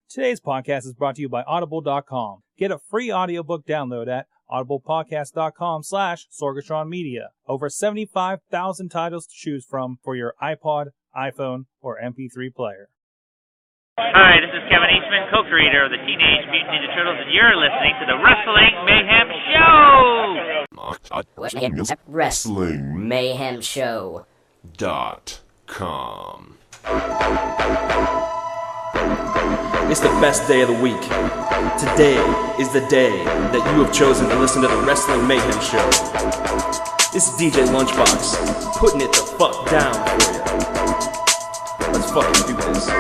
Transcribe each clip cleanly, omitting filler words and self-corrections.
Today's podcast is brought to you by Audible.com. Get a free audiobook download at audiblepodcast.com/Sorgatron Media. Over 75,000 titles to choose from for your iPod, iPhone, or MP3 player. Hi, this is Kevin Eastman, co-creator of the Teenage Mutant Ninja Turtles, and you're listening to the Wrestling Mayhem Show! Wrestling Mayhem Show.com. It's the best day of the week. Today is the day that you have chosen to listen to the Wrestling Mayhem Show. This is DJLunchbox, putting it the fuck down for you. Let's fucking do this.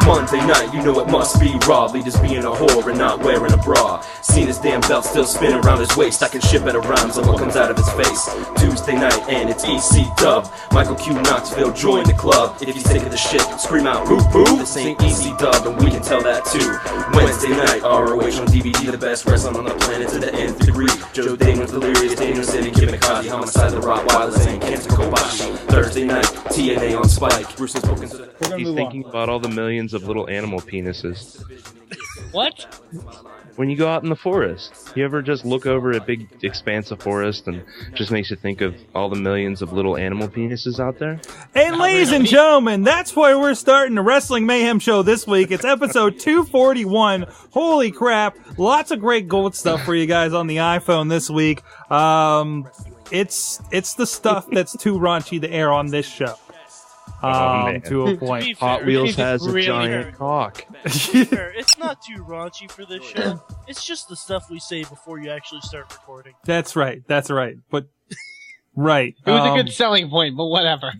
Monday night, you know it must be raw. Leaders being a whore and not wearing a bra. Seen his damn belt still spinning around his waist. I can shit better rhymes on what comes out of his face. Tuesday night and it's EC Dub. Michael Q Knoxville join the club. If you're sick of the shit, scream out boo boo. This ain't EC Dub and we can tell that too. Wednesday night, ROH on DVD, the best wrestling on the planet to the nth degree. Joe Damon's Delirious, Daniel City, Kim McCarthy, Homicide, the Rottweilers, and Kenta Kobashi. Thursday night, TNA on Spike. Bruce has spoken to the... He's thinking about all the millions of little animal penises. What? When you go out in the forest, you ever just look over a big expanse of forest and just makes you think of all the millions of little animal penises out there? And ladies and gentlemen, that's why we're starting the Wrestling Mayhem Show this week. It's episode 241. Holy crap. Lots of great gold stuff for you guys on the iPhone this week. It's the stuff that's too raunchy to air on this show. To a point. Hot Wheels has a giant cock. It's not too raunchy for this show. It's just the stuff we say before you actually start recording. That's right. But, right. It was a good selling point, but whatever.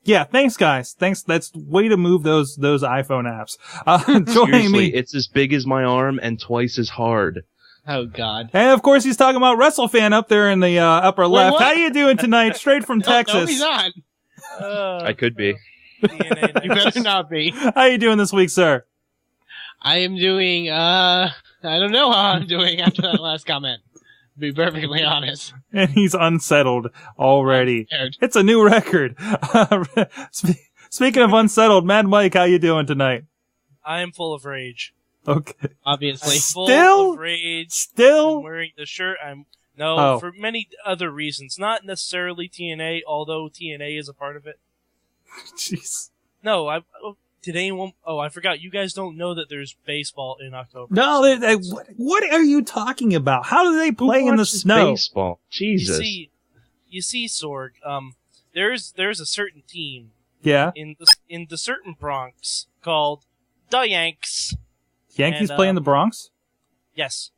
Yeah, thanks, guys. Thanks. That's way to move those iPhone apps. Joining me. It's as big as my arm and twice as hard. Oh, God. And, of course, he's talking about WrestleFan up there in the upper left. What? How you doing tonight? Straight from Texas. No, he's not. I could be. You better not be. How you doing this week, sir? I am doing, I don't know how I'm doing after that last comment. To be perfectly honest. And he's unsettled already. It's a new record. Speaking of unsettled, Mad Mike, how you doing tonight? I am full of rage. Okay. Obviously. Full of rage. Still? I'm wearing the shirt. For many other reasons. Not necessarily TNA, although TNA is a part of it. Jeez. No, I forgot. You guys don't know that there's baseball in October. No, what are you talking about? How do they play in the snow? Baseball. Jesus. You see, Sorg. There's a certain team. Yeah. In the certain Bronx called the Yanks. Yankees play in the Bronx? Yes.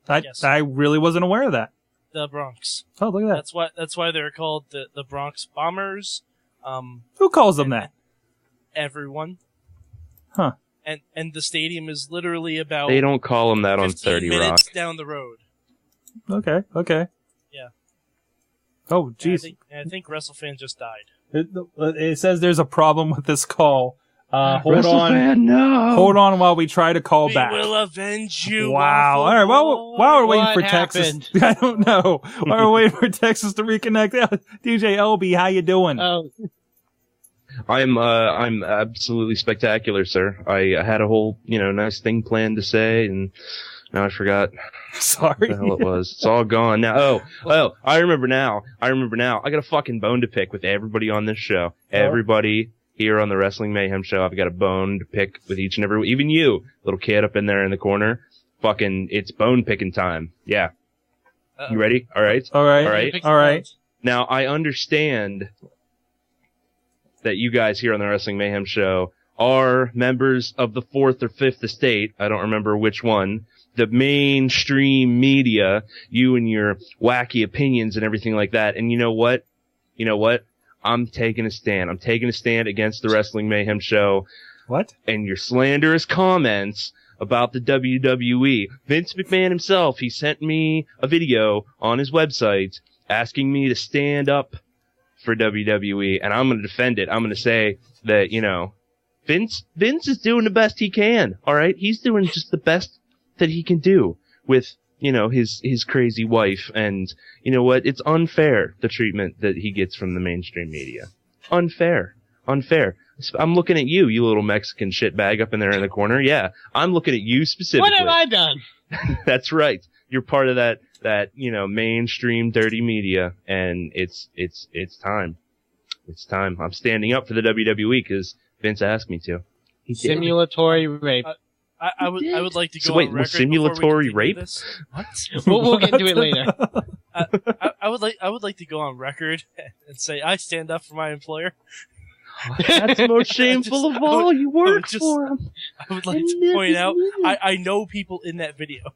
I really wasn't aware of that. The Bronx. Oh, look at that. That's why they're called the Bronx Bombers. Who calls them that? Everyone. Huh. And the stadium is literally about... They don't call them that on 30 Rock. minutes down the road. Okay. Yeah. Oh, jeez. I think WrestleFan just died. It says there's a problem with this call. Hold on. No. Hold on while we try to call back. We will avenge you. Wow. All right. While we're waiting for Texas, I don't know. While we're waiting for Texas to reconnect, DJ LB, how you doing? I'm absolutely spectacular, sir. I had a whole, nice thing planned to say, and now I forgot. Sorry. What the hell it was. It's all gone now. Oh, I remember now. I got a fucking bone to pick with everybody on this show. Everybody here on the Wrestling Mayhem Show. I've got a bone to pick with each and every, even you, little kid up in there in the corner. Fucking, it's bone picking time. Yeah. You ready? All right. Now, I understand that you guys here on the Wrestling Mayhem Show are members of the 4th or 5th estate. I don't remember which one. The mainstream media, you and your wacky opinions and everything like that. And you know what? I'm taking a stand. I'm taking a stand against the Wrestling Mayhem Show. What? And your slanderous comments about the WWE. Vince McMahon himself, he sent me a video on his website asking me to stand up for WWE, and I'm going to defend it. I'm going to say that, Vince is doing the best he can, all right? He's doing just the best that he can do with, his crazy wife, and you know what? It's unfair, the treatment that he gets from the mainstream media. Unfair. Unfair. I'm looking at you, you little Mexican shitbag up in there in the corner. Yeah, I'm looking at you specifically. What have I done? That's right. You're part of that mainstream dirty media, and it's time. It's time. I'm standing up for the WWE because Vince asked me to. Simulatory rape. I would like to go wait, on record. simulatory rape? This. What? We'll get into it later. I would like to go on record and say I stand up for my employer. That's the most shameful of all. You work for him. I would like to point out, I know people in that video.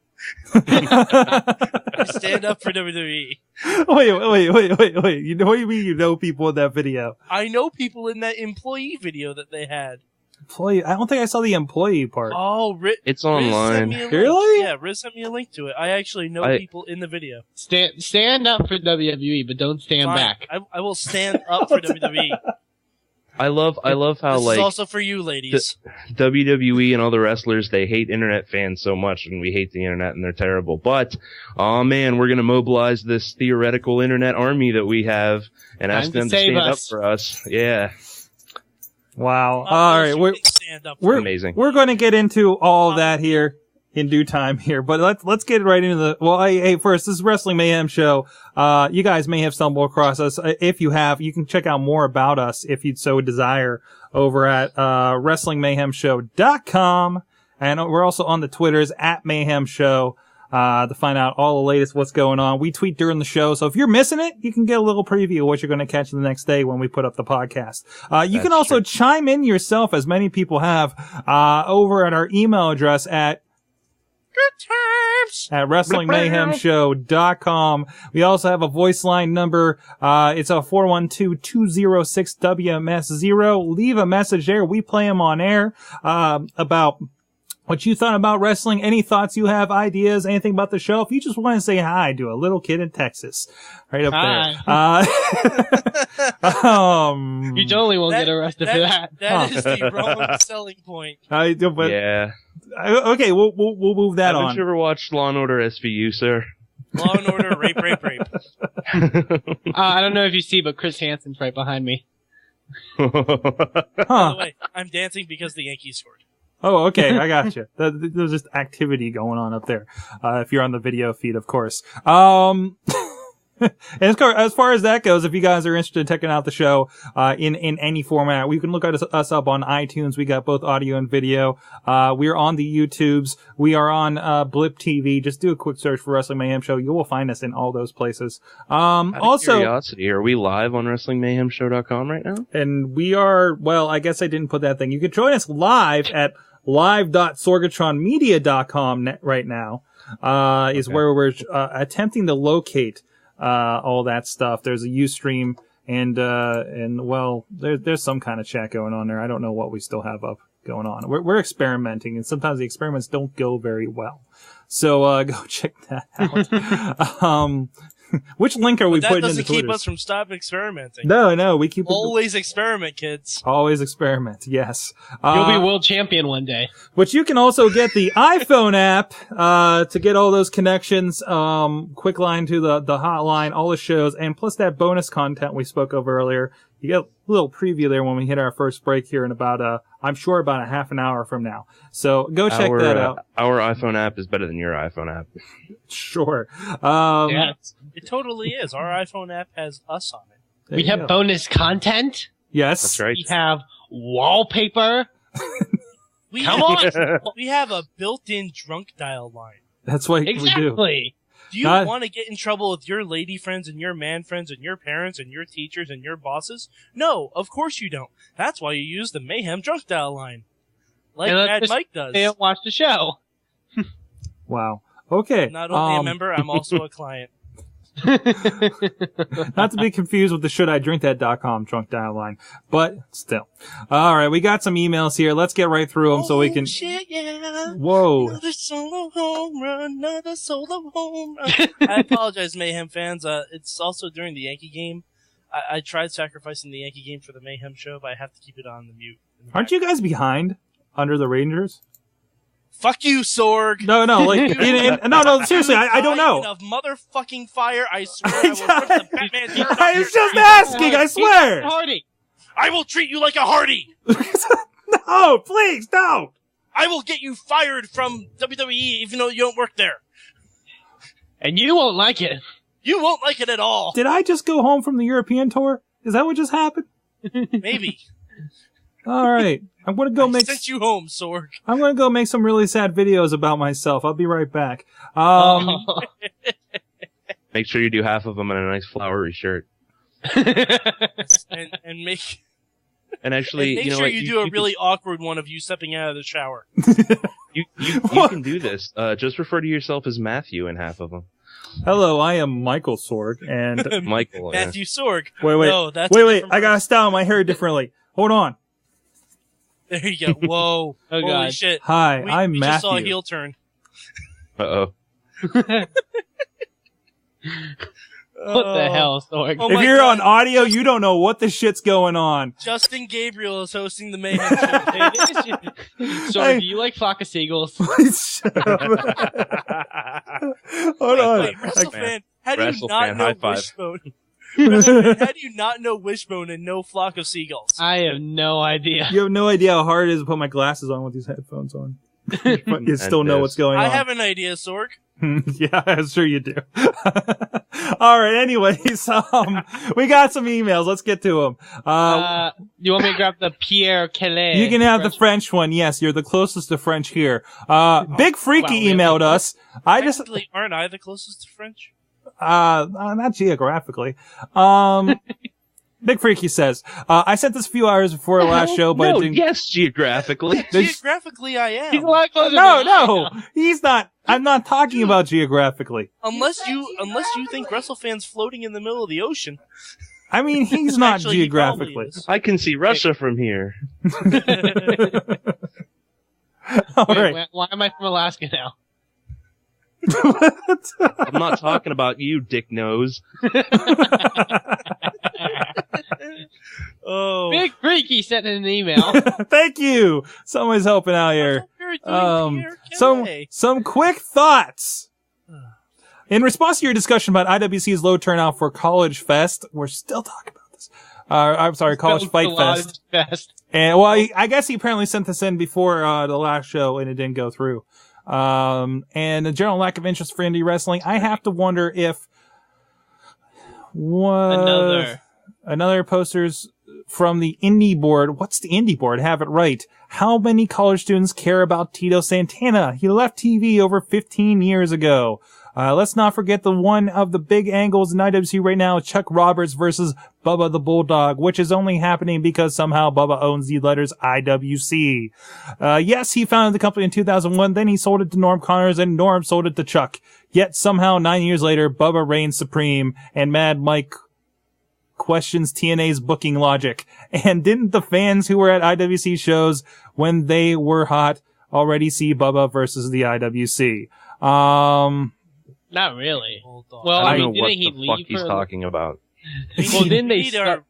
I stand up for WWE. Wait. You know what do you mean you know people in that video? I know people in that employee video that they had. Employee? I don't think I saw the employee part. Oh, it's online. Really? Yeah, Riz sent me a link to it. I actually know people in the video. Stand up for WWE, but don't stand back. I will stand up for WWE. I love how this is also for you, ladies. WWE and all the wrestlers, they hate internet fans so much, and we hate the internet, and they're terrible. But, oh man, we're gonna mobilize this theoretical internet army that we have and ask them to stand up for us. Yeah. Wow. All right, we're amazing. We're going to get into all of that here in due time here, but let's get right into the. Well, hey, first, this is Wrestling Mayhem Show. You guys may have stumbled across us. If you have, you can check out more about us if you'd so desire over at WrestlingMayhemShow.com, and we're also on the Twitters at Mayhem Show. To find out all the latest what's going on. We tweet during the show, so if you're missing it, you can get a little preview of what you're going to catch the next day when we put up the podcast. You can also chime in yourself, as many people have, over at our email address at WrestlingMayhemShow.com. We also have a voice line number. It's a 412-206-WMS0. Leave a message there. We play them on air, about what you thought about wrestling, any thoughts you have, ideas, anything about the show. If you just want to say hi to a little kid in Texas, right up there. You totally won't get arrested for that. That is the wrong selling point. Yeah. Okay, we'll move that on. Haven't you ever watched Law & Order SVU, sir? Law & Order, rape. I don't know if you see, but Chris Hansen's right behind me. By the way, I'm dancing because the Yankees scored. Oh, okay. I got you. There's just activity going on up there. If you're on the video feed, of course. As far as that goes, if you guys are interested in checking out the show, in any format, you can look at us up on iTunes. We got both audio and video. We're on the YouTubes. We are on, Blip TV. Just do a quick search for Wrestling Mayhem Show. You will find us in all those places. Also, curiosity, are we live on WrestlingMayhemShow.com right now? And we are, well, I guess I didn't put that thing. You can join us live at live.sorgatronmedia.com right now, where we're, attempting to locate all that stuff. There's a Ustream and well, there's some kind of chat going on there. I don't know what we still have up going on. We're experimenting, and sometimes the experiments don't go very well. So, go check that out. Which link are we putting in the Twitters? That doesn't keep us from stop experimenting. No, we keep always experiment, kids. Always experiment. Yes. You'll be world champion one day. But you can also get the iPhone app to get all those connections, quick line to the hotline, all the shows, and plus that bonus content we spoke of earlier. You get a little preview there when we hit our first break here in about I'm sure about a half an hour from now. So go check that out. Our iPhone app is better than your iPhone app. Sure. Yes, it totally is. Our iPhone app has us on it. We have bonus content. Yes. That's right. We have wallpaper. Come on. We have a built-in drunk dial line. That's what we do. Exactly. Do you want to get in trouble with your lady friends and your man friends and your parents and your teachers and your bosses? No, of course you don't. That's why you use the Mayhem drunk dial line. Like Mad Mike does. They don't watch the show. Wow. Okay. I'm not only a member, I'm also a client. Not to be confused with the shouldiDrinkThat.com drunk dial line, but still. All right, we got some emails here. Let's get right through them so we can. Shit, yeah. Whoa! Another solo home run, another solo home run. I apologize, Mayhem fans. It's also during the Yankee game. I tried sacrificing the Yankee game for the Mayhem show, but I have to keep it on the mute. Aren't you guys behind under the Rangers? Fuck you, Sorg. No, like no. Seriously, I don't know. Of motherfucking fire, I swear I will rip the Batman shirt off. I was just asking. I swear. Hardy. I will treat you like a Hardy. No, please, don't. I will get you fired from WWE even though you don't work there. And you won't like it. You won't like it at all. Did I just go home from the European tour? Is that what just happened? Maybe. All right. I'm going to go I sent you home, Sorg. I'm going to go make some really sad videos about myself. I'll be right back. Make sure you do half of them in a nice flowery shirt. and make... And actually, make you know sure what? you do a really awkward one of you stepping out of the shower. You can do this. Just refer to yourself as Matthew in half of them. Hello, I am Michael Sorg, and Michael. Matthew Sorg. Wait. No, that's wait. I gotta style my hair differently. Hold on. There you go. Whoa. Oh, Holy God. shit. Hi, I'm we Matthew. just saw a heel turn. Uh-oh. What the hell, Sorg? Oh If my you're God. on audio, you don't know what the shit's going on. Justin Gabriel is hosting the Mayhem show. Sorg, do you like flock of seagulls? Shut up. Hold on. Wait, WrestleFan, how do you WrestleFan, not know high five. Wishbone? WrestleFan, how do you not know Wishbone and no flock of seagulls? I have no idea. You have no idea how hard it is to put my glasses on with these headphones on. But you still know what's going on. I have an idea, Sorg. Yeah, I'm sure you do. All right. Anyways, we got some emails. Let's get to them. You want me to grab the Pierre Calais? You can have the French one. Yes, you're the closest to French here. Big Freaky wow, emailed us. Technically, aren't I the closest to French? Not geographically. Big Freaky says, I sent this a few hours before our last show, but no, it didn't. yes, geographically. Geographically, I am. He's a lot closer No, than I no, am. he's not. I'm not talking about geographically. Unless you think WrestleFan's floating in the middle of the ocean. I mean, he's not Actually, he probably geographically. is. I can see Russia from here. All Wait, right. why am I from Alaska now? I'm not talking about you, dick nose. Oh. Big Freaky sent in an email. Thank you. Someone's helping out here. Some quick thoughts. In response to your discussion about IWC's low turnout for College Fest, we're still talking about this. I'm sorry, College Fight Fest. And well, I guess he apparently sent this in before the last show, and it didn't go through. And the general lack of interest for indie wrestling. I have to wonder if another posters from the indie board. What's the indie board? Have it right. How many college students care about Tito Santana? He left TV over 15 years ago. Let's not forget the one of the big angles in IWC right now, Chuck Roberts versus Bubba the Bulldog, which is only happening because somehow Bubba owns the letters IWC. Yes, he founded the company in 2001, then he sold it to Norm Connors, and Norm sold it to Chuck. Yet somehow 9 years later, Bubba reigns supreme, and Mad Mike questions TNA's booking logic. And didn't the fans who were at IWC shows when they were hot already see Bubba versus the IWC? Not really. Hold on. Well, I I don't mean, know what didn't he the fuck leave he's for... talking about. Well, didn't they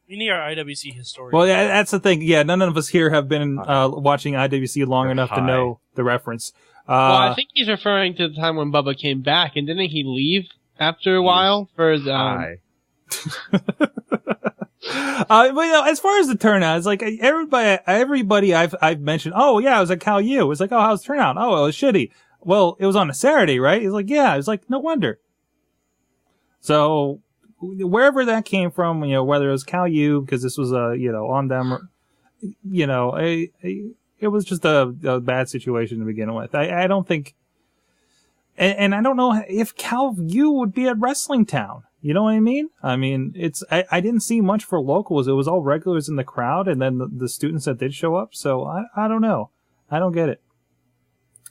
we need our IWC historian. Well, yeah, that's the thing. Yeah, none of us here have been watching IWC long You're enough to high. know the reference. Well, I think he's referring to the time when Bubba came back, and didn't he leave after a while for his, Hi. But you know, as far as the turnout, it's like everybody I've mentioned. Oh yeah, I was at Cal U. It's like, oh, how's the turnout? Oh, it was shitty. Well, it was on a Saturday, right? It's like, yeah. It's like, no wonder. So wherever that came from, you know, whether it was Cal U because this was on them, you know, it was just a bad situation to begin with. I don't think, and I don't know if Cal U would be at Wrestling Town. You know what I mean? I mean, I didn't see much for locals. It was all regulars in the crowd and then the students that did show up. So I don't know. I don't get it.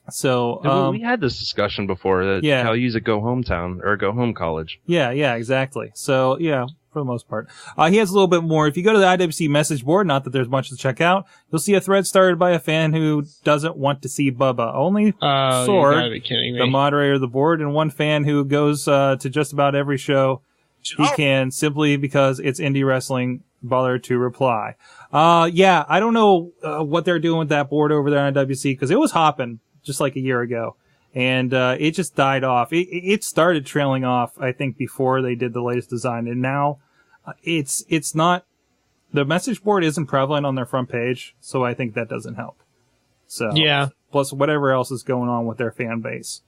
So, we had this discussion before that Cal U's a go home town or a go home college. Yeah, exactly. So, yeah, for the most part. He has a little bit more. If you go to the IWC message board, not that there's much to check out, you'll see a thread started by a fan who doesn't want to see Bubba. Only Sorg, the moderator of the board, and one fan who goes to just about every show he can simply because it's indie wrestling bother to reply. Yeah, I don't know what they're doing with that board over there on IWC because it was hopping just like a year ago. And it just died off. It started trailing off, I think, before they did the latest design. And now it's not the message board isn't prevalent on their front page, so I think that doesn't help. So Yeah. plus whatever else is going on with their fan base,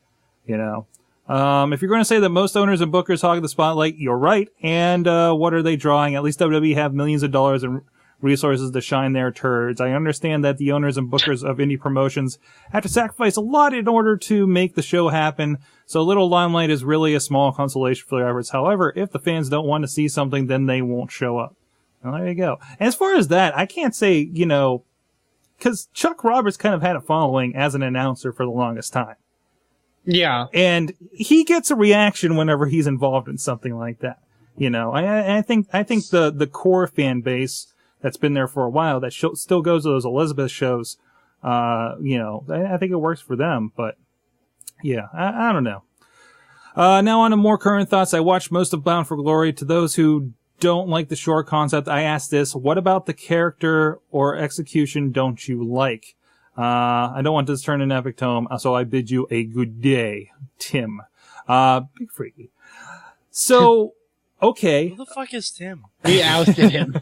you know. If you're going to say that most owners and bookers hog the spotlight, you're right. And what are they drawing? At least WWE have millions of dollars in resources to shine their turds. I understand that the owners and bookers of indie promotions have to sacrifice a lot in order to make the show happen, so a little limelight is really a small consolation for their efforts. However, if the fans don't want to see something, then they won't show up. Well, there you go. And as far as that, I can't say, you know, because Chuck Roberts kind of had a following as an announcer for the longest time. Yeah. And he gets a reaction whenever he's involved in something like that. You know, I think the core fan base that's been there for a while, that still goes to those Elizabeth shows, you know, I think it works for them, but yeah, I don't know. Now on to more current thoughts. I watched most of Bound for Glory. To those who don't like the short concept, I asked this: what about the character or execution don't you like? I don't want this to turn into an epic tome, so I bid you a good day, Tim. Big freaky. So, okay. Who the fuck is Tim? We ousted him.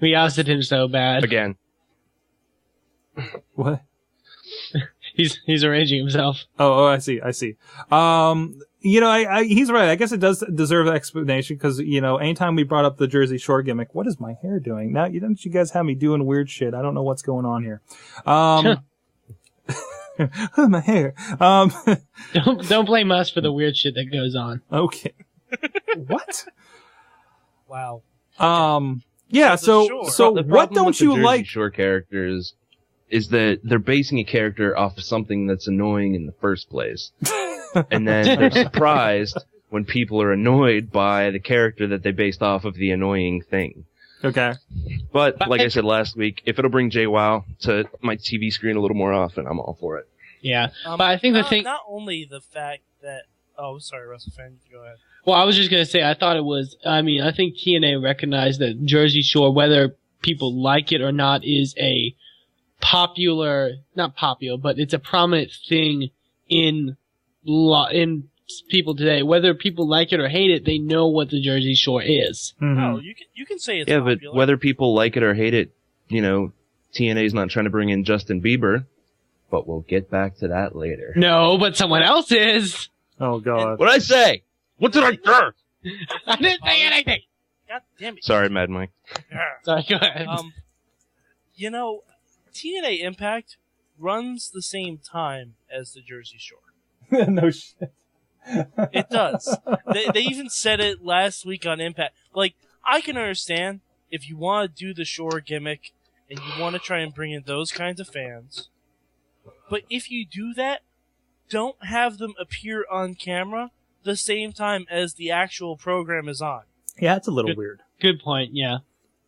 We ousted him so bad. Again. What? He's arranging himself. Oh, I see. You know, he's right. I guess it does deserve an explanation because, you know, anytime we brought up the Jersey Shore gimmick, what is my hair doing? Now, you guys have me doing weird shit. I don't know what's going on here. Oh, my hair. Don't blame us for the weird shit that goes on. Okay. What? Wow. Yeah, so The what problem don't with the you Jersey like? Shore characters is that they're basing a character off of something that's annoying in the first place. And then they're surprised when people are annoyed by the character that they based off of the annoying thing. Okay. But like I said last week, if it'll bring JWoww to my TV screen a little more often, I'm all for it. Yeah, but I think not only the fact that. Oh, sorry, Russell fan, go ahead. Well, I was just gonna say, I think TNA recognized that Jersey Shore, whether people like it or not, is a not popular, but it's a prominent thing in people today. Whether people like it or hate it, they know what the Jersey Shore is. Mm-hmm. No, you can say it's popular. popular. But whether people like it or hate it, you know, TNA's not trying to bring in Justin Bieber, but we'll get back to that later. No, but someone else is. Oh, God. What'd I say? What did I do? I didn't say anything. God damn it. Sorry, Mad Mike. Sorry, go ahead. You know, TNA Impact runs the same time as the Jersey Shore. No shit. It does. They even said it last week on Impact. Like, I can understand if you want to do the Shore gimmick and you want to try and bring in those kinds of fans. But if you do that, don't have them appear on camera the same time as the actual program is on. Yeah, it's a little weird. Good point, yeah.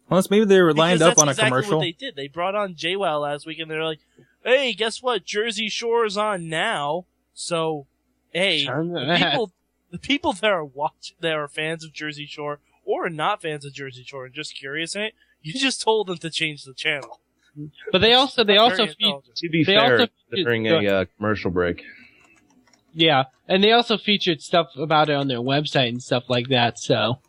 Unless maybe they were lined up on a exactly commercial. What they did. They brought on JWoww last week, and they're like, "Hey, guess what? Jersey Shore is on now. So, hey, the people that are that are fans of Jersey Shore or are not fans of Jersey Shore and just curious in it, you just told them to change the channel." But they also To be fair, during a commercial break. Yeah, and they also featured stuff about it on their website and stuff like that. So,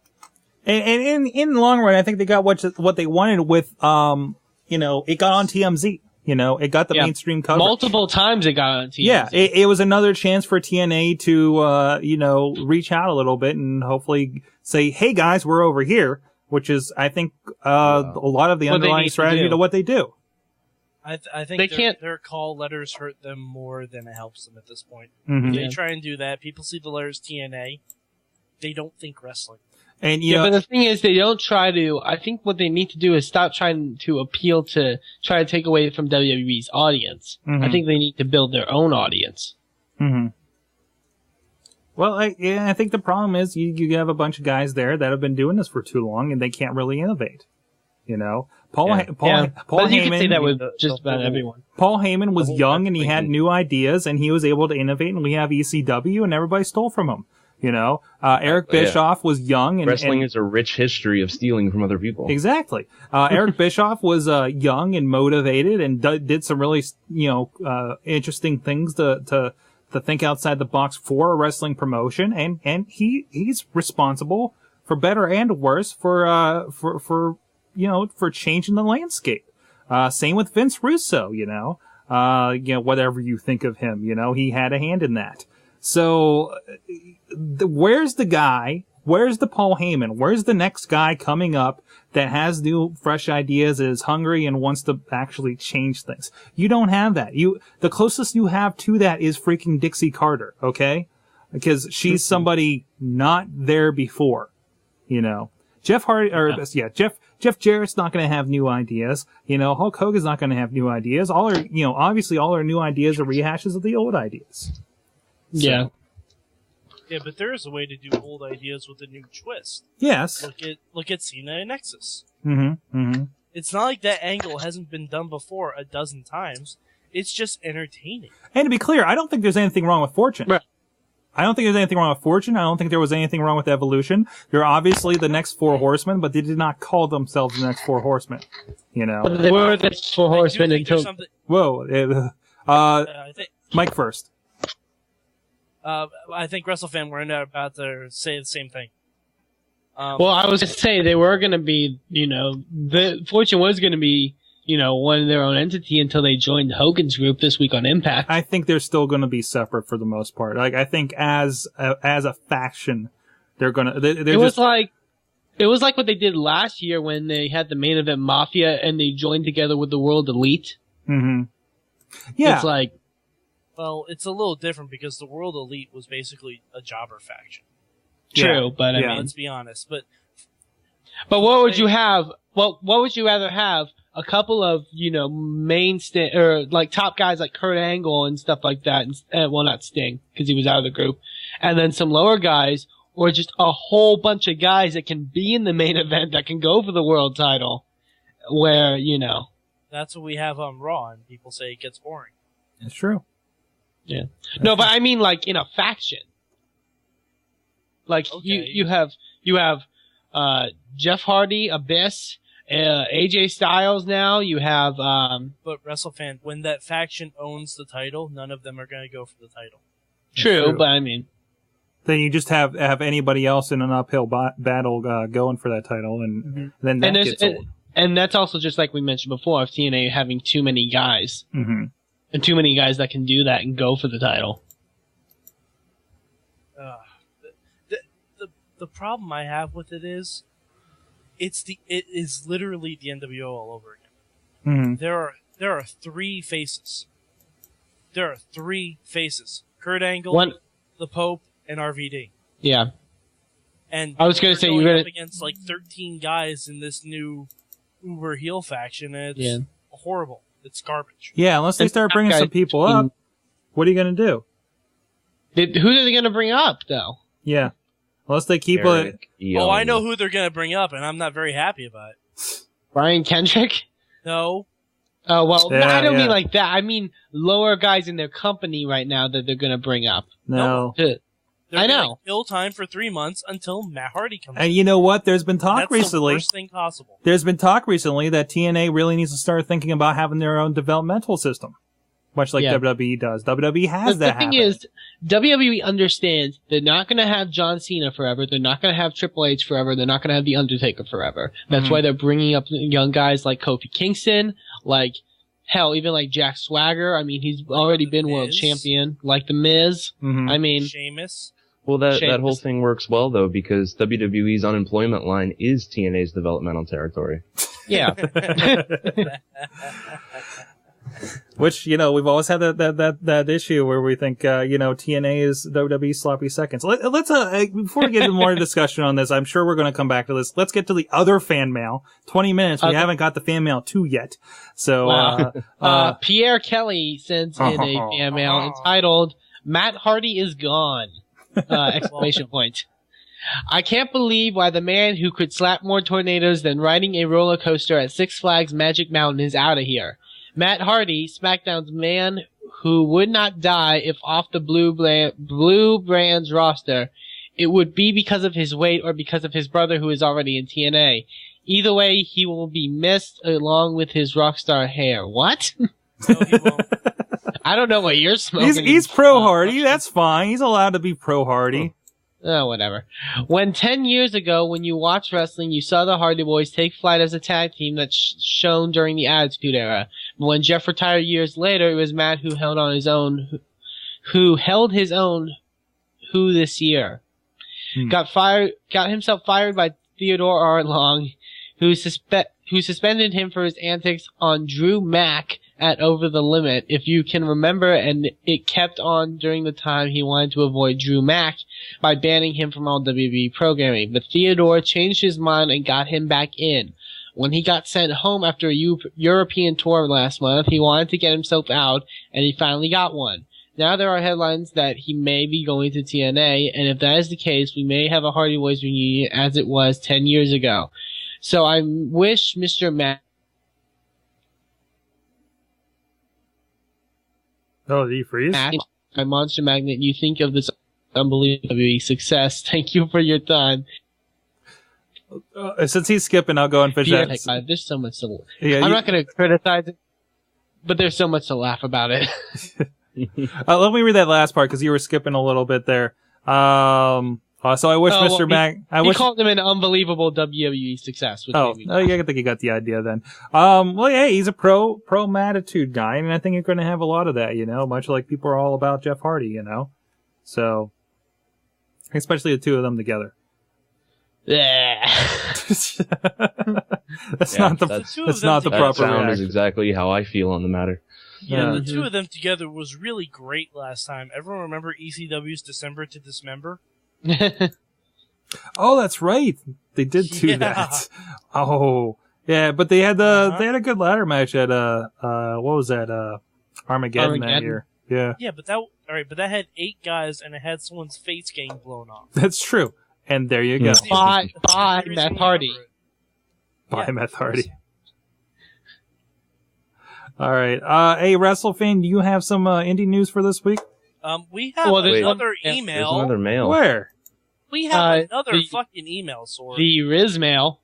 and in the long run, I think they got what they wanted with, you know, it got on TMZ. You know, it got the mainstream coverage. Multiple times it got on TMZ. Yeah, it was another chance for TNA to, you know, reach out a little bit and hopefully say, "Hey guys, we're over here," which is, I think, a lot of the underlying strategy to what they do. I think their call letters hurt them more than it helps them at this point. Mm-hmm. They try and do that. People see the letters TNA. They don't think wrestling. And but the thing is, they don't try to. I think what they need to do is stop trying to appeal to try to take away from WWE's audience. Mm-hmm. I think they need to build their own audience. Mm-hmm. Well, I think the problem is you have a bunch of guys there that have been doing this for too long, and they can't really innovate. You know, Paul but Heyman. You can say that with just about everyone. Paul Heyman was young and he had new ideas, and he was able to innovate. And we have ECW, and everybody stole from him. You know, Eric Bischoff was young, and wrestling is a rich history of stealing from other people. Exactly. Eric Bischoff was young and motivated, and did some really interesting things to think outside the box for a wrestling promotion, and he's responsible for better and worse, for changing the landscape. Same with Vince Russo, whatever you think of him, he had a hand in that. So, where's the guy? Where's the Paul Heyman? Where's the next guy coming up that has new, fresh ideas, is hungry, and wants to actually change things? You don't have that. The closest you have to that is freaking Dixie Carter, okay? Because she's somebody not there before, Jeff Jarrett's not going to have new ideas. Hulk Hogan's not going to have new ideas. Obviously all our new ideas are rehashes of the old ideas. So. Yeah. Yeah, but there is a way to do old ideas with a new twist. Yes. Look at Cena and Nexus. Mm-hmm. Mm-hmm. It's not like that angle hasn't been done before a dozen times. It's just entertaining. And to be clear, I don't think there's anything wrong with Fortune. Right. I don't think there's anything wrong with Fortune. I don't think there was anything wrong with Evolution. They're obviously the next four horsemen, but they did not call themselves the next four horsemen. But they were the next four horsemen until... Whoa. Mike first. I think WrestleFan were about to say the same thing. Well, I was going to say they were going to be, the Fortune was going to be, one of their own entity until they joined Hogan's group this week on Impact. I think they're still going to be separate for the most part. Like, I think as a faction, they're going to. It was like what they did last year when they had the main event Mafia and they joined together with the World Elite. Mm-hmm. Yeah. It's like. Well, it's a little different because the World Elite was basically a jobber faction. True, but I mean, let's be honest. But what would you have? What would you rather have? A couple of or like top guys like Kurt Angle and stuff like that. And, well, not Sting because he was out of the group, and then some lower guys, or just a whole bunch of guys that can be in the main event that can go for the world title. Where that's what we have on Raw, and people say it gets boring. It's true. Yeah. No, but I mean like in a faction. Like okay. you have Jeff Hardy, Abyss, AJ Styles now. You have But WrestleFan, when that faction owns the title, none of them are going to go for the title. True, but I mean, then you just have anybody else in an uphill battle going for that title, and then that gets old. And that's also just like we mentioned before of TNA having too many guys. Mm-hmm. And too many guys that can do that and go for the title. The problem I have with it is, it is literally the NWO all over again. Mm-hmm. There are three faces. Kurt Angle, the Pope, and RVD. Yeah. And I was going to say you're up against like 13 guys in this new Uber heel faction, and it's horrible. It's garbage. Yeah, unless they start bringing some people up, what are you going to do? Who are they going to bring up, though? Yeah. Unless they keep it. Oh, I know who they're going to bring up, and I'm not very happy about it. Brian Kendrick? No. Oh, well, I don't mean like that. I mean lower guys in their company right now that they're going to bring up. No. I know. Kill time for 3 months until Matt Hardy comes. And you know what? There's been talk recently. That's the worst thing possible. There's been talk recently that TNA really needs to start thinking about having their own developmental system, much like WWE does. WWE has that. The thing is, WWE understands they're not going to have John Cena forever. They're not going to have Triple H forever. They're not going to have The Undertaker forever. That's why they're bringing up young guys like Kofi Kingston, like hell, even like Jack Swagger. I mean, he's already been world champion, like The Miz. I mean, Sheamus. Well, that whole thing works well, though, because WWE's unemployment line is TNA's developmental territory. Yeah. Which, we've always had that issue where we think, TNA is WWE sloppy seconds. Let's, before we get into more discussion on this, I'm sure we're going to come back to this. Let's get to the other fan mail. 20 minutes. We haven't got the fan mail 2 yet. So, Pierre Kelly sends in a fan mail entitled, Matt Hardy is gone. Exclamation point. I can't believe why the man who could slap more tornadoes than riding a roller coaster at Six Flags Magic Mountain is out of here. Matt Hardy, SmackDown's man who would not die if off the Blue Brand's roster, it would be because of his weight or because of his brother who is already in TNA. Either way, he will be missed along with his rockstar hair. What? No, he won't. I don't know what you're smoking. He's pro Hardy. That's fine. He's allowed to be pro Hardy. Whatever. When 10 years ago, when you watched wrestling, you saw the Hardy Boys take flight as a tag team that's shown during the Attitude Era. But when Jeff retired years later, it was Matt who held his own this year. Got himself fired by Theodore R. Long, who suspended him for his antics on Drew Mack at Over the Limit, if you can remember, and it kept on during the time he wanted to avoid Drew Mack by banning him from all WWE programming. But Theodore changed his mind and got him back in. When he got sent home after a European tour last month, he wanted to get himself out, and he finally got one. Now there are headlines that he may be going to TNA, and if that is the case, we may have a Hardy Boys reunion as it was 10 years ago. So I wish Mr. Matt... Oh, did he freeze? My Monster Magnet, you think of this unbelievable success. Thank you for your time. Since he's skipping, I'll go and fish that. There's so much to... Yeah, I'm not going to criticize it, but there's so much to laugh about it. Let me read that last part because you were skipping a little bit there. So I wish Mr. Mac. He called him an unbelievable WWE success. Yeah, I think you got the idea then. Well, yeah, he's a pro attitude guy, and I think you're going to have a lot of that, much like people are all about Jeff Hardy, So, especially the two of them together. That's not the proper sound reaction. is exactly how I feel on the matter. Yeah, the two of them together was really great last time. Everyone remember ECW's December to Dismember? Oh, that's right. They did do that. Oh, yeah, but they had they had a good ladder match at what was that? Armageddon that year. Yeah. Yeah, but that had 8 guys and it had someone's face getting blown off. That's true. And there you go. By Matt Hardy. By Matt Hardy. All right. Hey, WrestleFan, do you have some indie news for this week? We have another email. There's another mail. Where? We have another fucking email, Sorg. The Riz mail.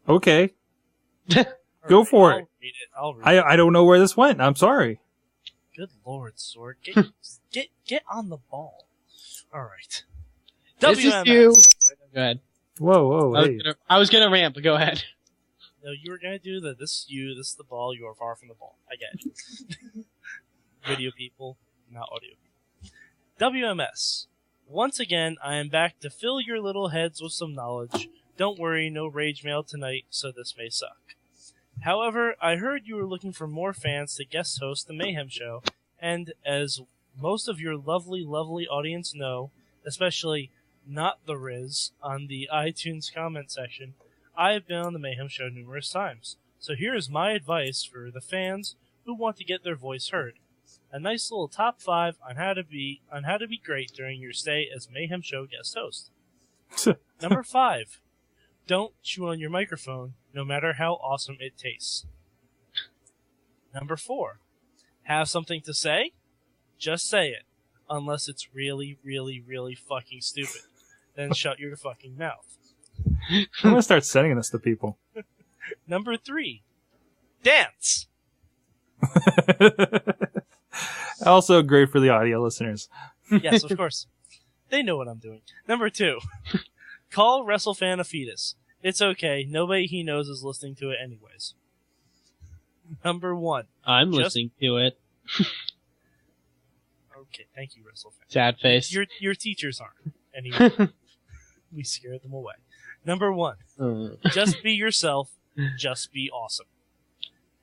Okay. Go for it. I'll read it. I don't know where this went. I'm sorry. Good Lord, Sorg. Get on the ball. All right. This is you. Go ahead. Whoa, hey. I was gonna rant, but go ahead. No, you were gonna do this is you, this is the ball, you are far from the ball. I get it. Video people, not audio people. WMS. Once again, I am back to fill your little heads with some knowledge. Don't worry, no rage mail tonight, so this may suck. However, I heard you were looking for more fans to guest host the Mayhem Show, and as most of your lovely, lovely audience know, especially not the Riz on the iTunes comment section, I have been on the Mayhem Show numerous times. So here is my advice for the fans who want to get their voice heard. A nice little top 5 on how to be great during your stay as Mayhem Show guest host. Number 5. Don't chew on your microphone, no matter how awesome it tastes. Number 4. Have something to say? Just say it. Unless it's really, really, really fucking stupid. Then shut your fucking mouth. I'm going to start sending this to people. Number 3. Dance! Also great for the audio listeners. Yes, of course. They know what I'm doing. Number 2. Call WrestleFan a fetus. It's okay. Nobody he knows is listening to it anyways. Number 1. I'm listening to it. Okay, thank you, WrestleFan. Sad face. Your teachers aren't. Anyway, we scared them away. Number 1. Just be yourself. Just be awesome.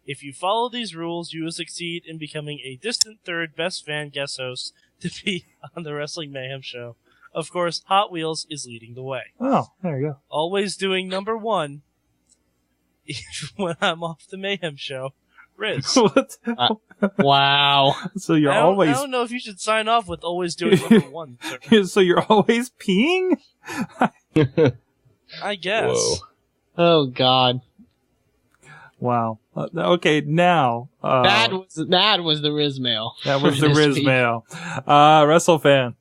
If you follow these rules, you will succeed in becoming a distant third best fan guest host to be on the Wrestling Mayhem Show. Of course, Hot Wheels is leading the way. Oh, there you go. Always doing number 1 when I'm off the Mayhem Show. Riz. Wow. So you're I always... don't know if you should sign off with always doing number 1. Sir. So you're always peeing? I guess. Whoa. Oh, God. Wow. Okay, now... that was the Riz mail. That was the Riz mail. WrestleFan.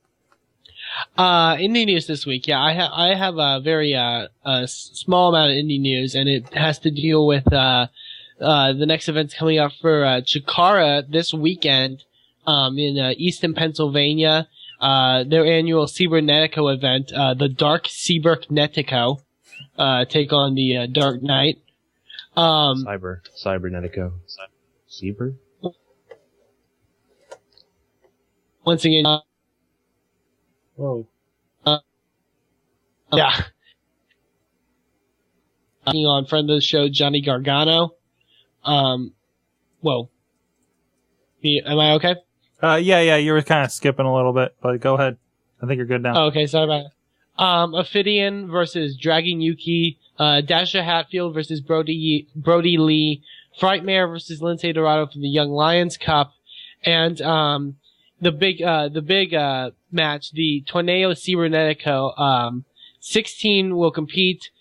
Indie news this week. Yeah, I have a very small amount of indie news, and it has to deal with the next events coming up for Chikara this weekend in Easton, Pennsylvania. their annual Cybernetico event, the Dark Cybernetico, take on the Dark Knight. Cybernetico. Cyber? Once again, Whoa. yeah. On friend of the show, Johnny Gargano. Whoa. Am I okay? Yeah, you were kind of skipping a little bit, but go ahead. I think you're good now. Oh, okay, sorry about it. Ophidian versus Dragon Yuki, Dasha Hatfield versus Brody Lee, Frightmare versus Lindsay Dorado for the Young Lions Cup, and the big match, the Torneo Cibernetico. 16 will compete.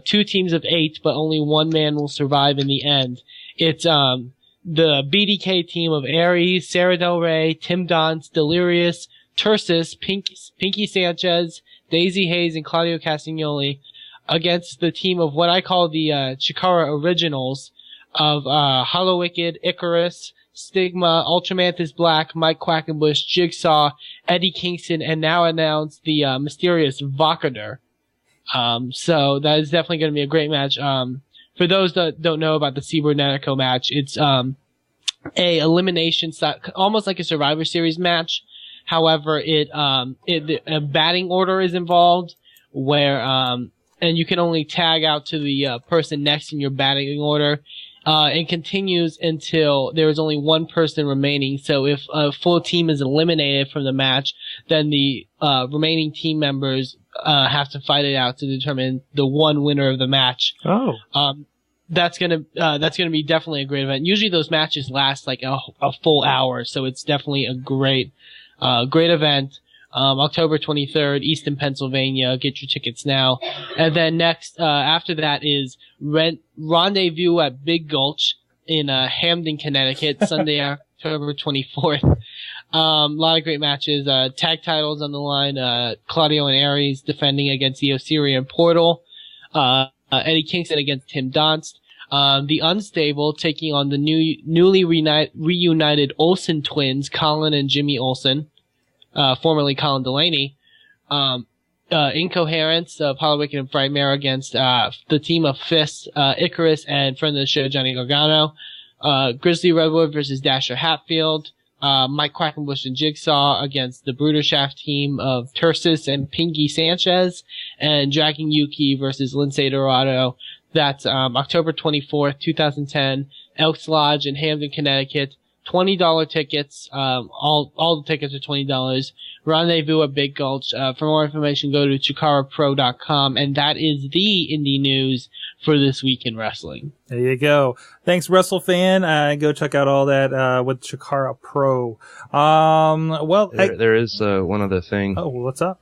2 teams of 8, but only 1 man will survive in the end. It's the BDK team of Aries, Sarah Del Rey, Tim Donst, Delirious, Tursis, Pinky Sanchez, Daisy Hayes, and Claudio Castagnoli against the team of what I call the Chikara Originals of Hollow Wicked, Icarus, Stigma, Ultramantis Black, Mike Quackenbush, Jigsaw, Eddie Kingston, and now announced the mysterious Vocator. So that is definitely going to be a great match. For those that don't know about the Cybernetico match, it's a elimination almost like a Survivor Series match. However, a batting order is involved where and you can only tag out to the person next in your batting order. And continues until there is only 1 person remaining. So if a full team is eliminated from the match, then the remaining team members have to fight it out to determine the one winner of the match. Oh. That's gonna be definitely a great event. Usually those matches last like a full hour, so it's definitely a great event. October 23rd, Easton, Pennsylvania. Get your tickets now. And then next, after that is Rendezvous at Big Gulch in Hamden, Connecticut, Sunday, October 24th. A lot of great matches. Tag titles on the line. Claudio and Aries defending against the Osirian Portal. Eddie Kingston against Tim Donst. The Unstable taking on the newly reunited Olsen twins, Colin and Jimmy Olsen. Formerly Colin Delaney. Incoherence of Hollow Wicked and Frightmare against the team of Fists, Icarus, and friend of the show, Johnny Gargano. Grizzly Redwood versus Dasher Hatfield. Mike Quackenbush and Jigsaw against the Brudershaft team of Tursis and Pinky Sanchez. And Dragon Yuki versus Lindsay Dorado. That's October 24th, 2010, Elks Lodge in Hamden, Connecticut. $20 tickets. All the tickets are $20. Rendezvous at Big Gulch. For more information, go to ChikaraPro.com. And that is the indie news for this week in wrestling. There you go. Thanks, WrestleFan. Go check out all that with Chikara Pro. There is one other thing. Oh, what's up?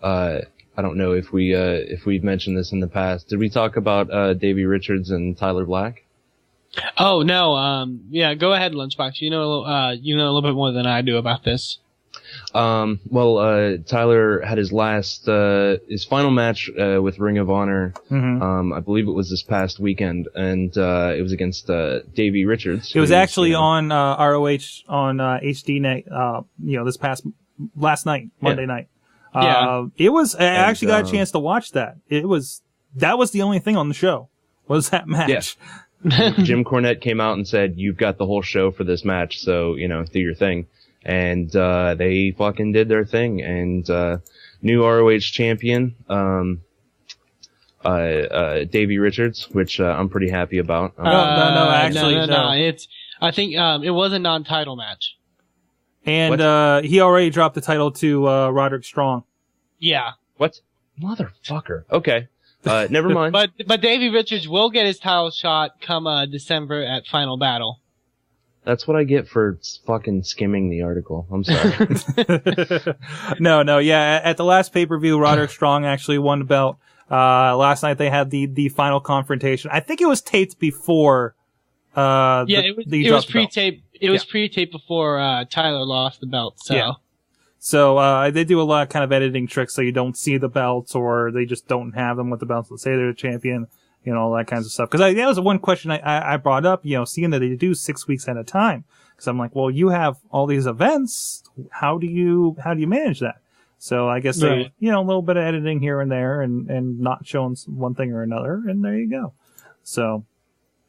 I don't know if we've mentioned this in the past. Did we talk about Davey Richards and Tyler Black? Oh no, yeah, go ahead, Lunchbox. You know a little bit more than I do about this. Tyler had his final match with Ring of Honor. Mm-hmm. I believe it was this past weekend, and it was against Davey Richards. It was actually on ROH on HD night. Last night, Monday night. It was. I actually got a chance to watch that. That was the only thing on the show. Was that match? Yeah. Jim Cornette came out and said, "You've got the whole show for this match, so do your thing." And they fucking did their thing. And new ROH champion, Davey Richards, which I'm pretty happy about. No. I think it was a non-title match. And he already dropped the title to Roderick Strong. Yeah. What? Motherfucker. Okay. Never mind. But Davey Richards will get his title shot come December at Final Battle. That's what I get for fucking skimming the article. I'm sorry. No. Yeah, at the last pay-per-view, Roderick Strong actually won the belt. Last night they had the final confrontation. I think it was taped before. It was pre-taped. It was pre-taped before Tyler lost the belt. So. Yeah. So they do a lot of kind of editing tricks so you don't see the belts, or they just don't have them with the belts. Let's say they're the champion, all that kinds of stuff. Because that was the one question I brought up, seeing that they do 6 weeks at a time. Because I'm like, well, you have all these events. How do you manage that? So I guess they, a little bit of editing here and there, and not showing one thing or another, and there you go. So,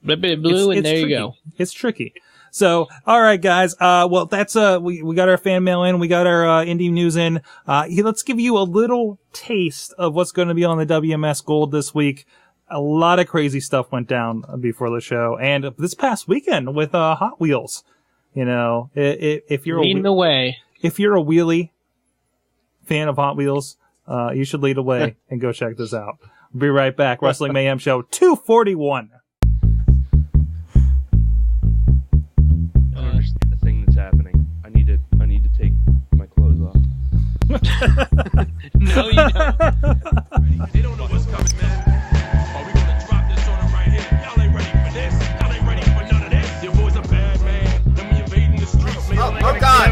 blue, and there you go. It's tricky. So, all right, guys. Well, that's we got our fan mail in, we got our indie news in. Let's give you a little taste of what's going to be on the WMS Gold this week. A lot of crazy stuff went down before the show, and this past weekend with Hot Wheels. If you're leading the way, if you're a wheelie fan of Hot Wheels, you should lead away and go check this out. We'll be right back. Wrestling Mayhem Show 241. I don't understand the thing that's happening. I need to take my clothes off. No, you don't. They don't know what's coming, man. Are we gonna drop this on them right here? Y'all ain't ready for this. Y'all ain't ready for none of this. Your boy's a bad man. Let me invading the streets. Oh God!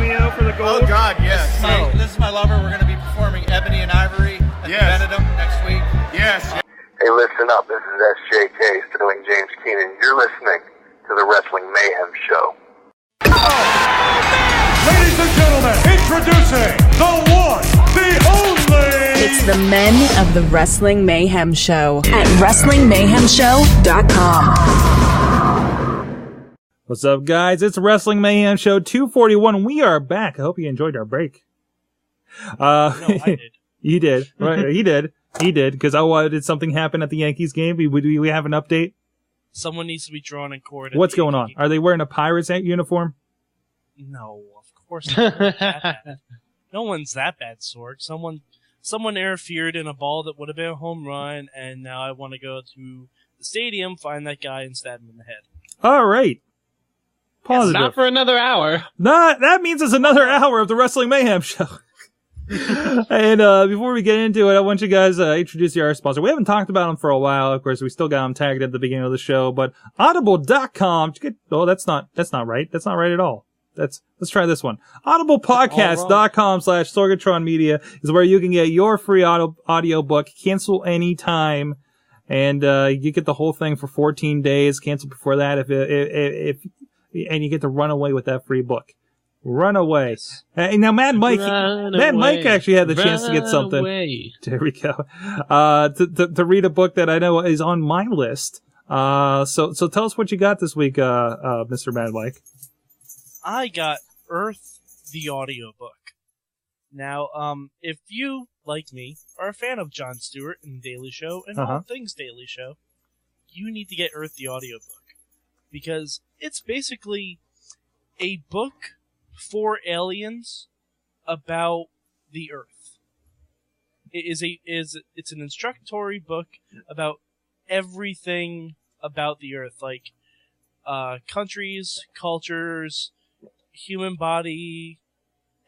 Oh God! Yes. Hey, this is my lover. We're going to be performing Ebony and Ivory at the Benedum next week. Yes. Hey, listen up. This is SJK, Sterling James Keenan. You're listening to the Wrestling Mayhem Show. Ladies and gentlemen, introducing the one, the only. It's the men of the Wrestling Mayhem Show at WrestlingMayhemShow.com. What's up, guys? It's Wrestling Mayhem Show 241. We are back. I hope you enjoyed our break. No, I did. You did. Right? He did. He did. Because did something happen at the Yankees game? Do we have an update? Someone needs to be drawn in court. What's going on? Are they wearing a Pirates uniform? No, of course not. No one's that bad, Sorg. Someone interfered in a ball that would have been a home run, and now I want to go to the stadium, find that guy, and stab him in the head. All right. Positive. Not for another hour. That means it's another hour of the Wrestling Mayhem Show. And before we get into it, I want you guys to introduce our sponsor. We haven't talked about them for a while. Of course, we still got them tagged at the beginning of the show, but audible.com. That's not right. That's not right at all. Let's try this one. audiblepodcast.com/Sorgatron Media is where you can get your free audio book. Cancel anytime. And you get the whole thing for 14 days. Cancel before that and you get to run away with that free book. Run away. Yes. Now, Mad Mike actually had the chance to get something. Away. There we go. To read a book that I know is on my list. So tell us what you got this week, Mr. Mad Mike. I got Earth, the audiobook. Now, if you, like me, are a fan of Jon Stewart and The Daily Show and all things Daily Show, you need to get Earth, the audiobook. Because it's basically a book for aliens about the Earth. It's an instructory book about everything about the Earth, like countries, cultures, human body,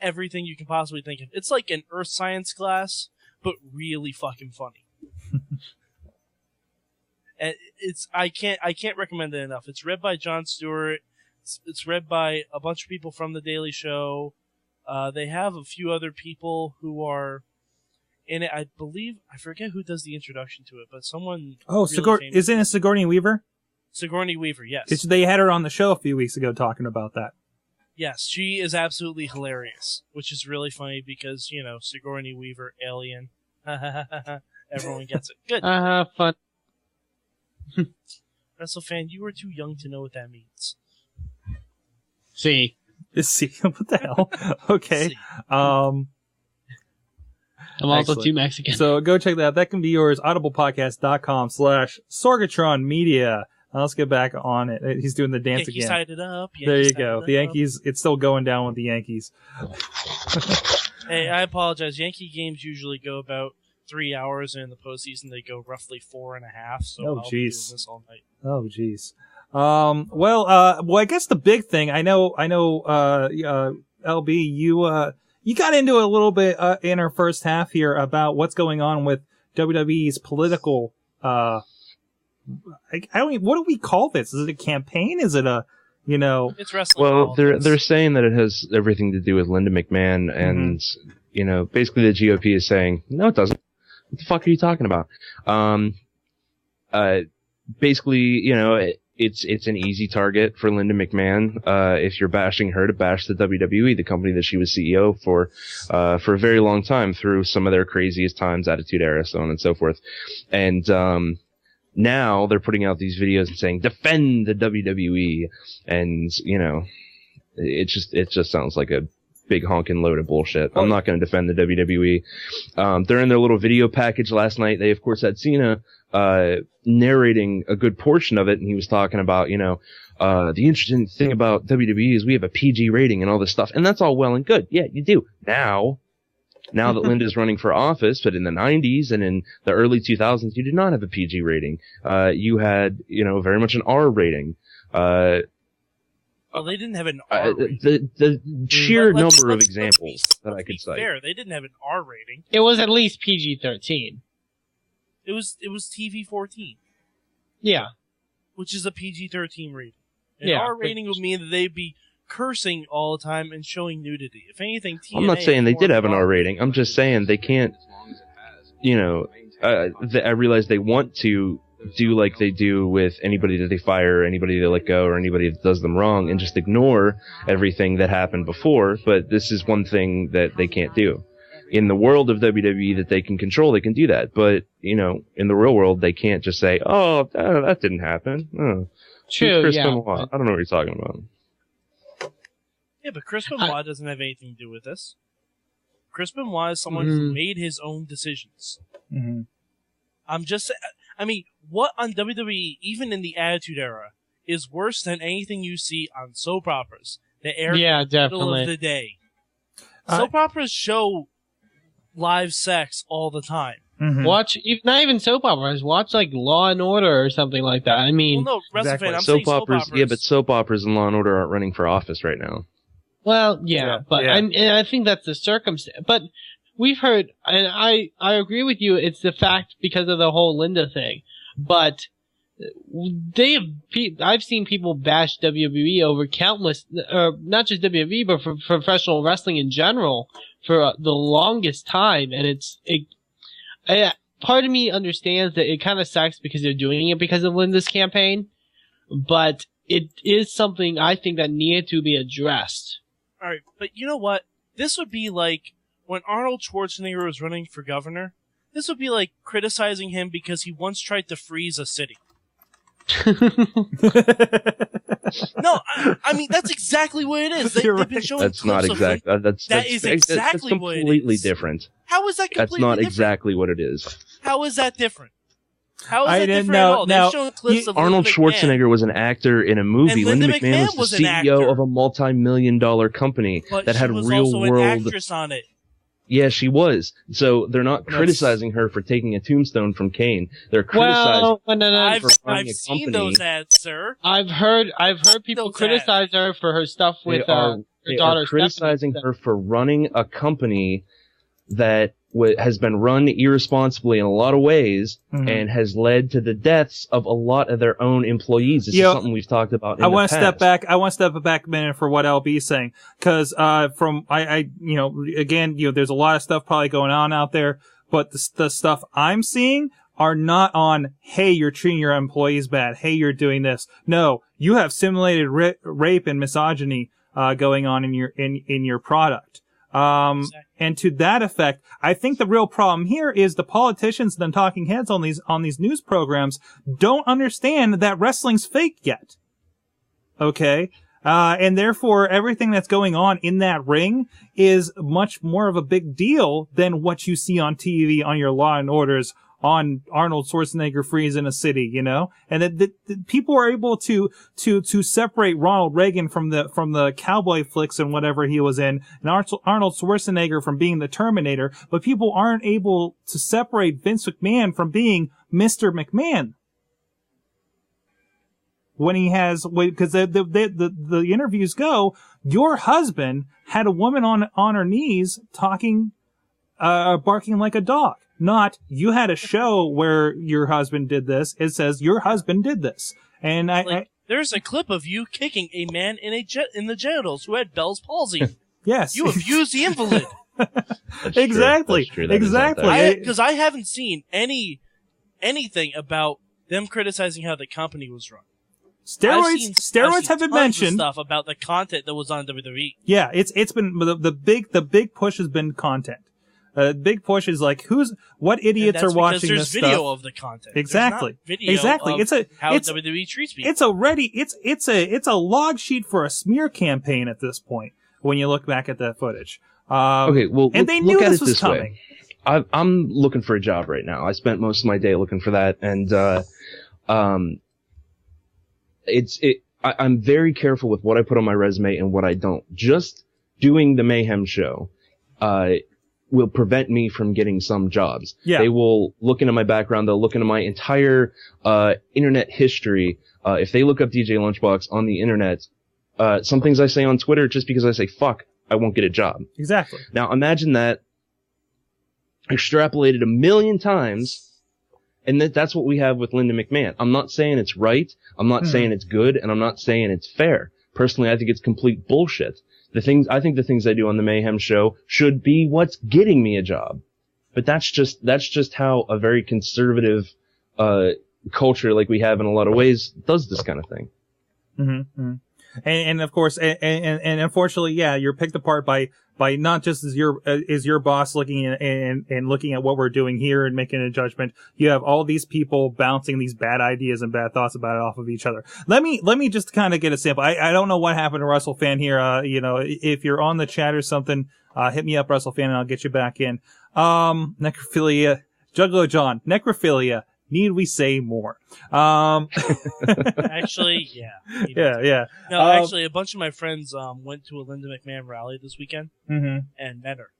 everything you can possibly think of. It's like an Earth science class, but really fucking funny. And I can't recommend it enough. It's read by Jon Stewart. It's read by a bunch of people from The Daily Show. They have a few other people who are in it. I believe, I forget who does the introduction to it, but someone. Oh, really isn't it Sigourney Weaver? Sigourney Weaver, yes. They had her on the show a few weeks ago talking about that. Yes, she is absolutely hilarious, which is really funny because, Sigourney Weaver, alien. Everyone gets it. Good. Fun. WrestleFan, you were too young to know what that means. See. What the hell? Okay. I'm also too Mexican. So go check that out. That can be yours. audiblepodcast.com/Sorgatron Media. Now let's get back on it. He's doing the dance Yankees again. Tied it up. There you go. The Yankees, it's still going down with the Yankees. Hey, I apologize. Yankee games usually go about 3 hours, and in the postseason they go roughly 4.5. So I'll be doing this all night. Oh, jeez. Well, I guess the big thing, I know, LB, you got into it a little bit, in our first half here about what's going on with WWE's political, what do we call this? Is it a campaign? Is it It's wrestling. Well, they're saying that it has everything to do with Linda McMahon, and basically the GOP is saying no, it doesn't. What the fuck are you talking about? Basically, it's an easy target for Linda McMahon. If you're bashing her, to bash the WWE, the company that she was CEO for a very long time, through some of their craziest times, Attitude Era, so on and so forth. And now they're putting out these videos and saying, defend the WWE. And, it just sounds like a big honking load of bullshit. I'm not going to defend the WWE. During their little video package last night, they of course had Cena narrating a good portion of it, and he was talking about, the interesting thing about WWE is we have a PG rating and all this stuff, and that's all well and good. Yeah, you do. Now that Linda's running for office, but in the 90s and in the early 2000s, you did not have a PG rating. You had, very much an R rating. Well, they didn't have an R rating. The sheer number of examples that I could cite. Fair, they didn't have an R rating. It was at least PG-13. It was TV-14. Yeah. Which is a PG-13 rating. An Yeah, R rating would mean that they'd be cursing all the time and showing nudity. If anything, TNA I'm not saying they did have an R rating. rating. I'm just saying they can't, I realize they want to do like they do with anybody that they fire, anybody they let go, or anybody that does them wrong, and just ignore everything that happened before. But this is one thing that they can't do. In the world of WWE that they can control, they can do that. But, in the real world, they can't just say, oh, that didn't happen. Oh, True, Chris yeah. Benoit. I don't know what you're talking about. Yeah, but Chris Benoit doesn't have anything to do with this. Chris Benoit is someone who made his own decisions. Mm-hmm. What on WWE, even in the Attitude Era, is worse than anything you see on soap operas that air in the middle of the day? Soap operas show live sex all the time. Mm-hmm. Watch, not even soap operas. Watch like Law and Order or something like that. I mean, well, no, WrestleFan, I'm soap saying soap operas. operas. Yeah, but soap operas and Law and Order aren't running for office right now. well, yeah, but yeah. and I think that's the circumstance. But we've heard, and I agree with you. It's the fact because of the whole Linda thing. But I've seen people bash WWE over countless, not just WWE, but for professional wrestling in general for the longest time. And part of me understands that it kind of sucks because they're doing it because of Linda's campaign, but it is something I think that needed to be addressed. All right, but you know what? This would be like when Arnold Schwarzenegger was running for governor. This would be like criticizing him because he once tried to freeze a city. No, I mean that's exactly what it is. They've been showing. That's not exactly. That's exactly that's what it completely is. different. How is that completely That's not different? exactly what it is. How is that different? How is I that didn't different know- at all? They're now, showing clips of Arnold Linda McMahon. Schwarzenegger was an actor in a movie. And Linda McMahon was the an CEO actor. of a multi-million-dollar company But that she had was real also an world. actress on it. Yeah, she was. So they're not criticizing her for taking a tombstone from Kane. They're criticizing I've for running a seen company. those ads, sir. I've heard people Those criticize her for her stuff with They are her daughter. criticizing her for running a company that has been run irresponsibly in a lot of ways and has led to the deaths of a lot of their own employees. This is something we've talked about in the want past. to step back. I want to step back a minute for what LB is saying. Cause, again, there's a lot of stuff probably going on out there, but the stuff I'm seeing are not on, hey, you're treating your employees bad. Hey, you're doing this. No, you have simulated rape and misogyny, going on in your product. Exactly. And to that effect, I think the real problem here is the politicians and the talking heads on these news programs don't understand that wrestling's fake yet. Okay? And therefore everything that's going on in that ring is much more of a big deal than what you see on TV on your Law and Orders, on Arnold Schwarzenegger freezing a city, and that people are able to separate Ronald Reagan from the cowboy flicks and whatever he was in, and Arnold Schwarzenegger from being the Terminator, but people aren't able to separate Vince McMahon from being Mr. McMahon. When he has, because the interviews go, your husband had a woman on her knees talking, barking like a dog. Not, you had a show where your husband did this. It says your husband did this. And there's a clip of you kicking a man in the genitals who had Bell's palsy. Yes. You abused the invalid. Exactly. True. Exactly. Because I haven't seen anything about them criticizing how the company was run. Steroids have been mentioned. Stuff about the content that was on WWE. Yeah, it's been the big push has been content. Big push is like what idiots are watching this stuff. There's video of the content. Exactly. Exactly. It's how WWE treats people. It's a log sheet for a smear campaign at this point when you look back at that footage. Okay, well, and they knew this was coming. I'm looking for a job right now. I spent most of my day looking for that, and I'm very careful with what I put on my resume and what I don't. Just doing the Mayhem show will prevent me from getting some jobs. Yeah. They will look into my background. They'll look into my entire internet history. If they look up DJLunchbox on the internet, some things I say on Twitter, just because I say fuck, I won't get a job. Exactly. Now imagine that extrapolated 1 million times, and that's what we have with Linda McMahon. I'm not saying it's right. I'm not saying it's good, and I'm not saying it's fair. Personally, I think it's complete bullshit. I think the things I do on the Mayhem show should be what's getting me a job. But that's just how a very conservative, culture like we have in a lot of ways does this kind of thing. Mm-hmm. And of course, and unfortunately, yeah, you're picked apart by not just as your boss looking and looking at what we're doing here and making a judgment. You have all these people bouncing these bad ideas and bad thoughts about it off of each other. Let me just kind of get a sample. I don't know what happened to Russell Fan here. If you're on the chat or something, hit me up, Russell Fan, and I'll get you back in. Necrophilia, Juggalo John, necrophilia. Need we say more? Actually, yeah. Yeah. No, actually, a bunch of my friends went to a Linda McMahon rally this weekend and met her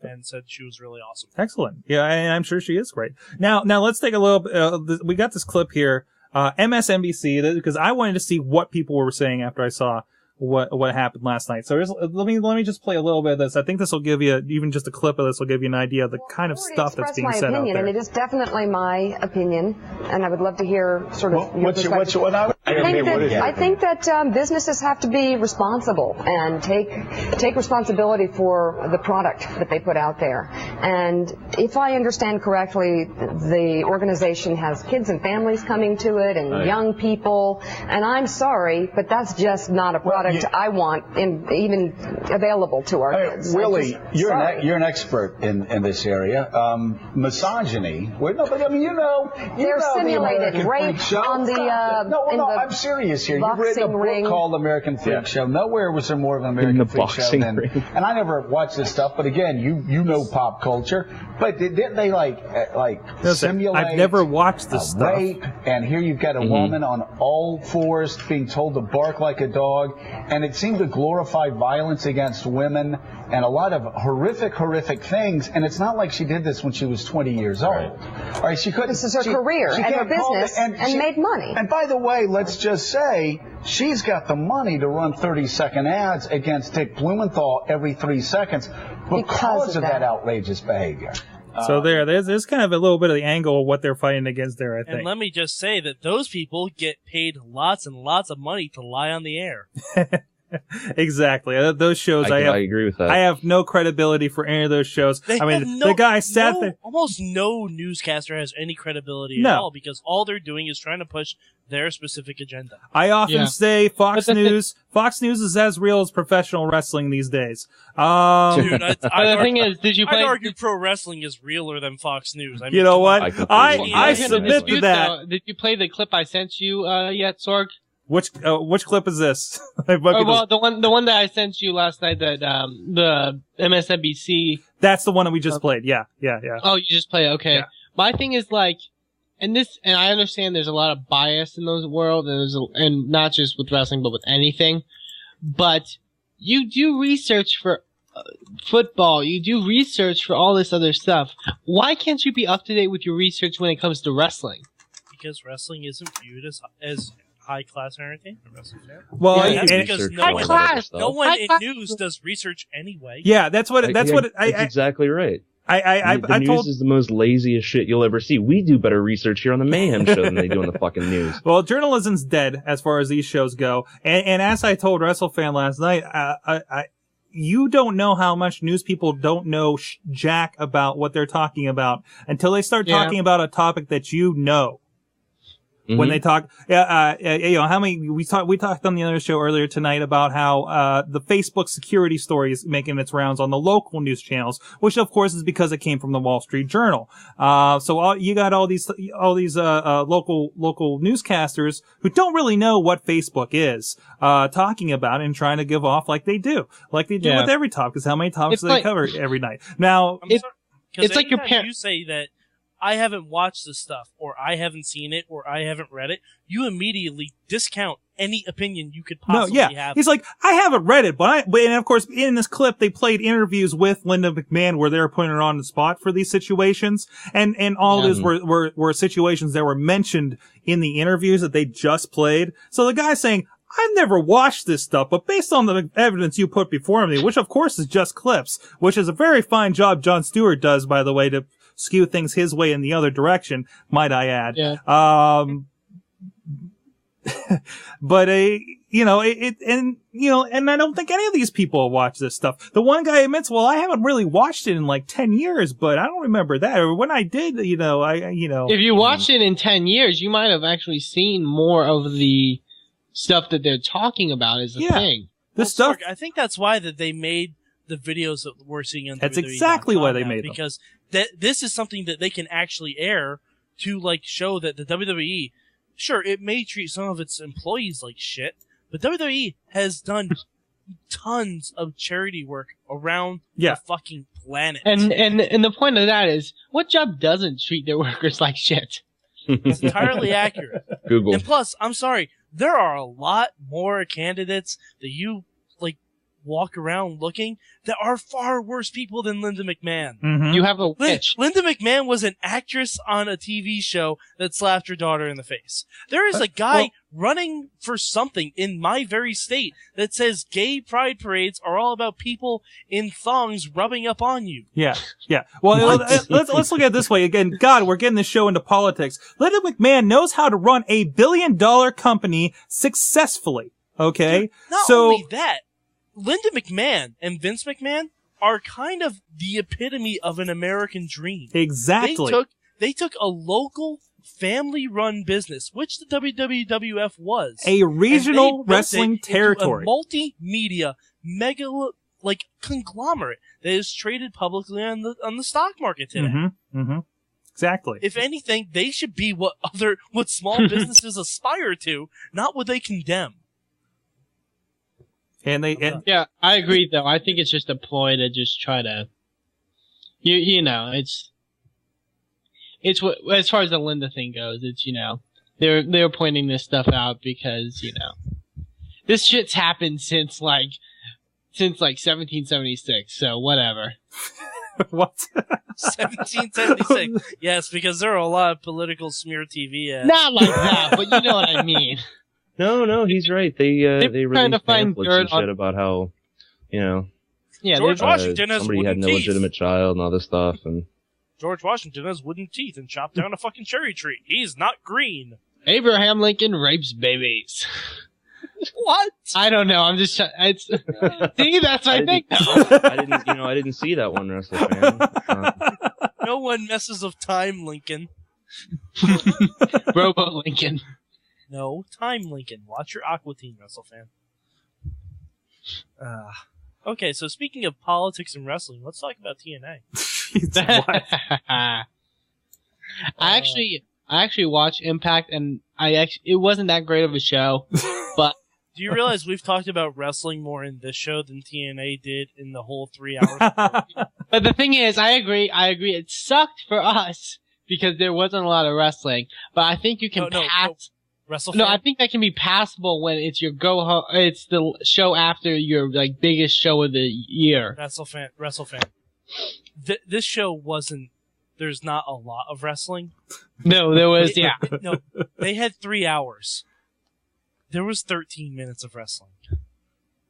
and said she was really awesome. Excellent. Yeah, and I'm sure she is great. Now let's take a little. We got this clip here, MSNBC, because I wanted to see what people were saying after I saw what happened last night. So let me just play a little bit of this. I think this will give you, even just a clip of this will give you an idea of the kind of stuff that's being said out there. And it is definitely my opinion, and I would love to hear sort of your perspective. I think that businesses have to be responsible and take responsibility for the product that they put out there. And if I understand correctly, the organization has kids and families coming to it and young people, and I'm sorry, but that's just not a product I want even available to our kids. Willie, you're an expert in this area. Misogyny. They're simulated rape on the No, I'm serious here. You've written a book called American Freak Show. Nowhere was there more of an American Freak Show than. And I never watched this stuff, but again, you know pop culture. But didn't they simulate? I've never watched this stuff. Rape, and here you've got a woman on all fours being told to bark like a dog. And it seemed to glorify violence against women and a lot of horrific things. And it's not like she did this when she was 20 years old. All right, she couldn't. This is her career and her business, and made money. And by the way, let's just say she's got the money to run 30-second ads against Dick Blumenthal every 3 seconds because of that outrageous behavior. So there's kind of a little bit of the angle of what they're fighting against there, I think. And let me just say that those people get paid lots and lots of money to lie on the air. Exactly. Those shows, I agree with that. I have no credibility for any of those shows. The guy sat there. Almost no newscaster has any credibility at all because all they're doing is trying to push their specific agenda. I often say Fox News is as real as professional wrestling these days. Dude, the thing is, I'd argue pro wrestling is realer than Fox News. I mean, you know what? I submit to that. Though, did you play the clip I sent you yet, Sorg? Which clip is this? The one that I sent you last night, that the MSNBC. That's the one that we just played. Yeah. Oh, you just played. Okay. Yeah. My thing is and I understand there's a lot of bias in those world, and not just with wrestling, but with anything. But you do research for football. You do research for all this other stuff. Why can't you be up to date with your research when it comes to wrestling? Because wrestling isn't viewed as high class entertainment. Well, that's because no one in news does research anyway. Yeah, that's exactly right. The news is the most laziest shit you'll ever see. We do better research here on the Mayhem show than they do on the fucking news. Well, journalism's dead as far as these shows go. And as I told WrestleFan last night, you don't know how much news people don't know jack about what they're talking about until they start talking about a topic that you know. When they talk, how many, we talked on the other show earlier tonight about how, the Facebook security story is making its rounds on the local news channels, which of course is because it came from the Wall Street Journal. You got all these local newscasters who don't really know what Facebook is, talking about it and trying to give off like they do with every topic, because how many topics do they cover every night? Now, it's like your parents. You say that I haven't watched this stuff, or I haven't seen it, or I haven't read it, you immediately discount any opinion you could possibly have. He's like, I haven't read it, but and of course, in this clip, they played interviews with Linda McMahon where they were putting her on the spot for these situations. And all those were situations that were mentioned in the interviews that they just played. So the guy's saying, I've never watched this stuff, but based on the evidence you put before me, which of course is just clips, which is a very fine job Jon Stewart does, by the way, to skew things his way in the other direction, might I add. Yeah. But and I don't think any of these people watch this stuff. The one guy admits, well, I haven't really watched it in like 10 years, but I don't remember that. Or when I did, if you watched it in 10 years, you might have actually seen more of the stuff that they're talking about as a thing. Sorg, I think that's why that they made the videos that we're seeing on That's WWE exactly why they now, made them. because this is something that they can actually air to like show that the WWE, sure, it may treat some of its employees like shit, but WWE has done tons of charity work around the fucking planet. And the point of that is, what job doesn't treat their workers like shit? It's entirely accurate. Google. And plus, I'm sorry, there are a lot more candidates that you walk around looking that are far worse people than Linda McMahon. Mm-hmm. You have a witch. Linda McMahon was an actress on a TV show that slapped her daughter in the face. There is a guy running for something in my very state that says gay pride parades are all about people in thongs rubbing up on you. Yeah. Well, let's look at it this way again. God, we're getting this show into politics. Linda McMahon knows how to run a $1 billion company successfully. Okay, Dude, not only that, Linda McMahon and Vince McMahon are kind of the epitome of an American dream. Exactly. They took a local family-run business, which the WWF was, a regional wrestling territory, a multimedia mega conglomerate that is traded publicly on the stock market today. Mm-hmm. Mm-hmm. Exactly. If anything, they should be what small businesses aspire to, not what they condemn. And I agree though. I think it's just a ploy to just try to, it's what, as far as the Linda thing goes, it's, they're pointing this stuff out because, this shit's happened since 1776. So whatever. What? 1776. Yes, because there are a lot of political smear TV ads. Not like that, but you know what I mean. No, he's right. They released pamphlets and shit about how, George Washington has somebody wooden had no teeth. legitimate child and all this stuff, and George Washington has wooden teeth and chopped down a fucking cherry tree. He's not green. Abraham Lincoln rapes babies. What? I don't know. I'm just. See, that's my thing. I didn't see that one, Wrestle Fan. No one messes with time, Lincoln. Robo Lincoln. No, time Lincoln. Watch your Aqua Teen, Wrestle Fan. Okay, so speaking of politics and wrestling, let's talk about TNA. I actually watched Impact, and it wasn't that great of a show, but. Do you realize we've talked about wrestling more in this show than TNA did in the whole 3 hours? But the thing is, I agree. It sucked for us because there wasn't a lot of wrestling. But I think you can pass. No, I think that can be passable when it's your it's the show after your biggest show of the year. Wrestle fan. This show wasn't. There's not a lot of wrestling. No, there was. No, they had 3 hours. There was 13 minutes of wrestling.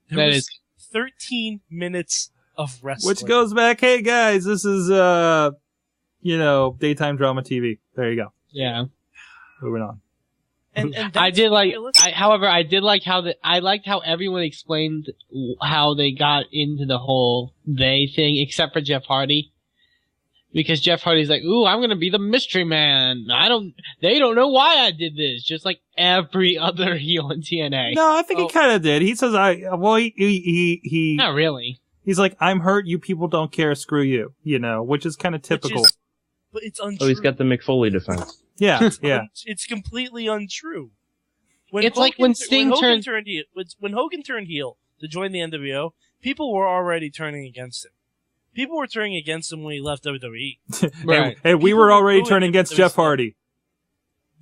There was 13 minutes of wrestling. Which goes back, hey guys, this is, daytime drama TV. There you go. Yeah. Moving on. And I did like, however, I did like I liked how everyone explained how they got into the whole they thing, except for Jeff Hardy. Because Jeff Hardy's like, ooh, I'm gonna be the mystery man. They don't know why I did this. Just like every other heel in TNA. No, I think he kind of did. He says, he not really. He's like, I'm hurt. You people don't care. Screw you. Which is kind of typical. But it's untrue. Oh, he's got the McFoley defense. Yeah, yeah. It's completely untrue. When Hogan turned heel to join the NWO, people were already turning against him. People were turning against him when he left WWE. Right. And we were already turning against Jeff Hardy.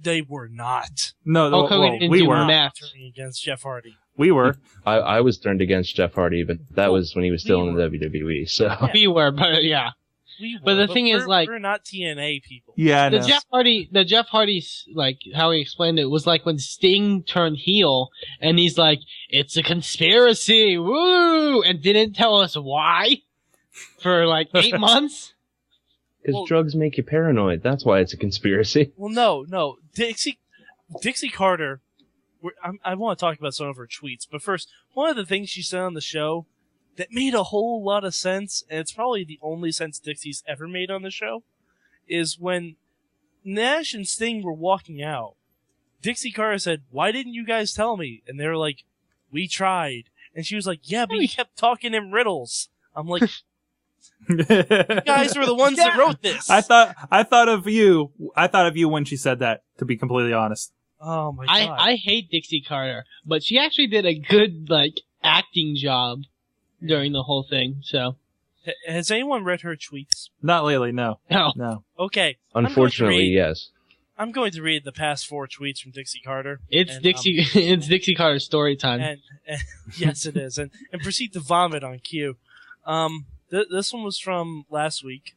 They were not. No, we were not turning against Jeff Hardy. We were. I was turned against Jeff Hardy, but that was when he was still in the WWE. So we were, but yeah. But the thing is, like, we're not TNA people. Yeah, the Jeff Hardy's, like, how he explained it was like when Sting turned heel, and he's like, "It's a conspiracy, woo!" and didn't tell us why for like 8 months. Because drugs make you paranoid. That's why it's a conspiracy. Well, no, Dixie Carter. I want to talk about some of her tweets, but first, one of the things she said on the show that made a whole lot of sense, and it's probably the only sense Dixie's ever made on the show, is when Nash and Sting were walking out, Dixie Carter said, "Why didn't you guys tell me?" And they were like, "We tried." And she was like, "Yeah, but you kept talking in riddles." I'm like, you guys were the ones that wrote this. I thought of you when she said that, to be completely honest. Oh my God. I hate Dixie Carter, but she actually did a good, like, acting job during the whole thing, so. Has anyone read her tweets? Not lately, no. No. Okay. Unfortunately, yes. I'm going to read the past 4 tweets from Dixie Carter. It's Dixie Carter's story time. And yes, it is. And proceed to vomit on cue. This one was from last week.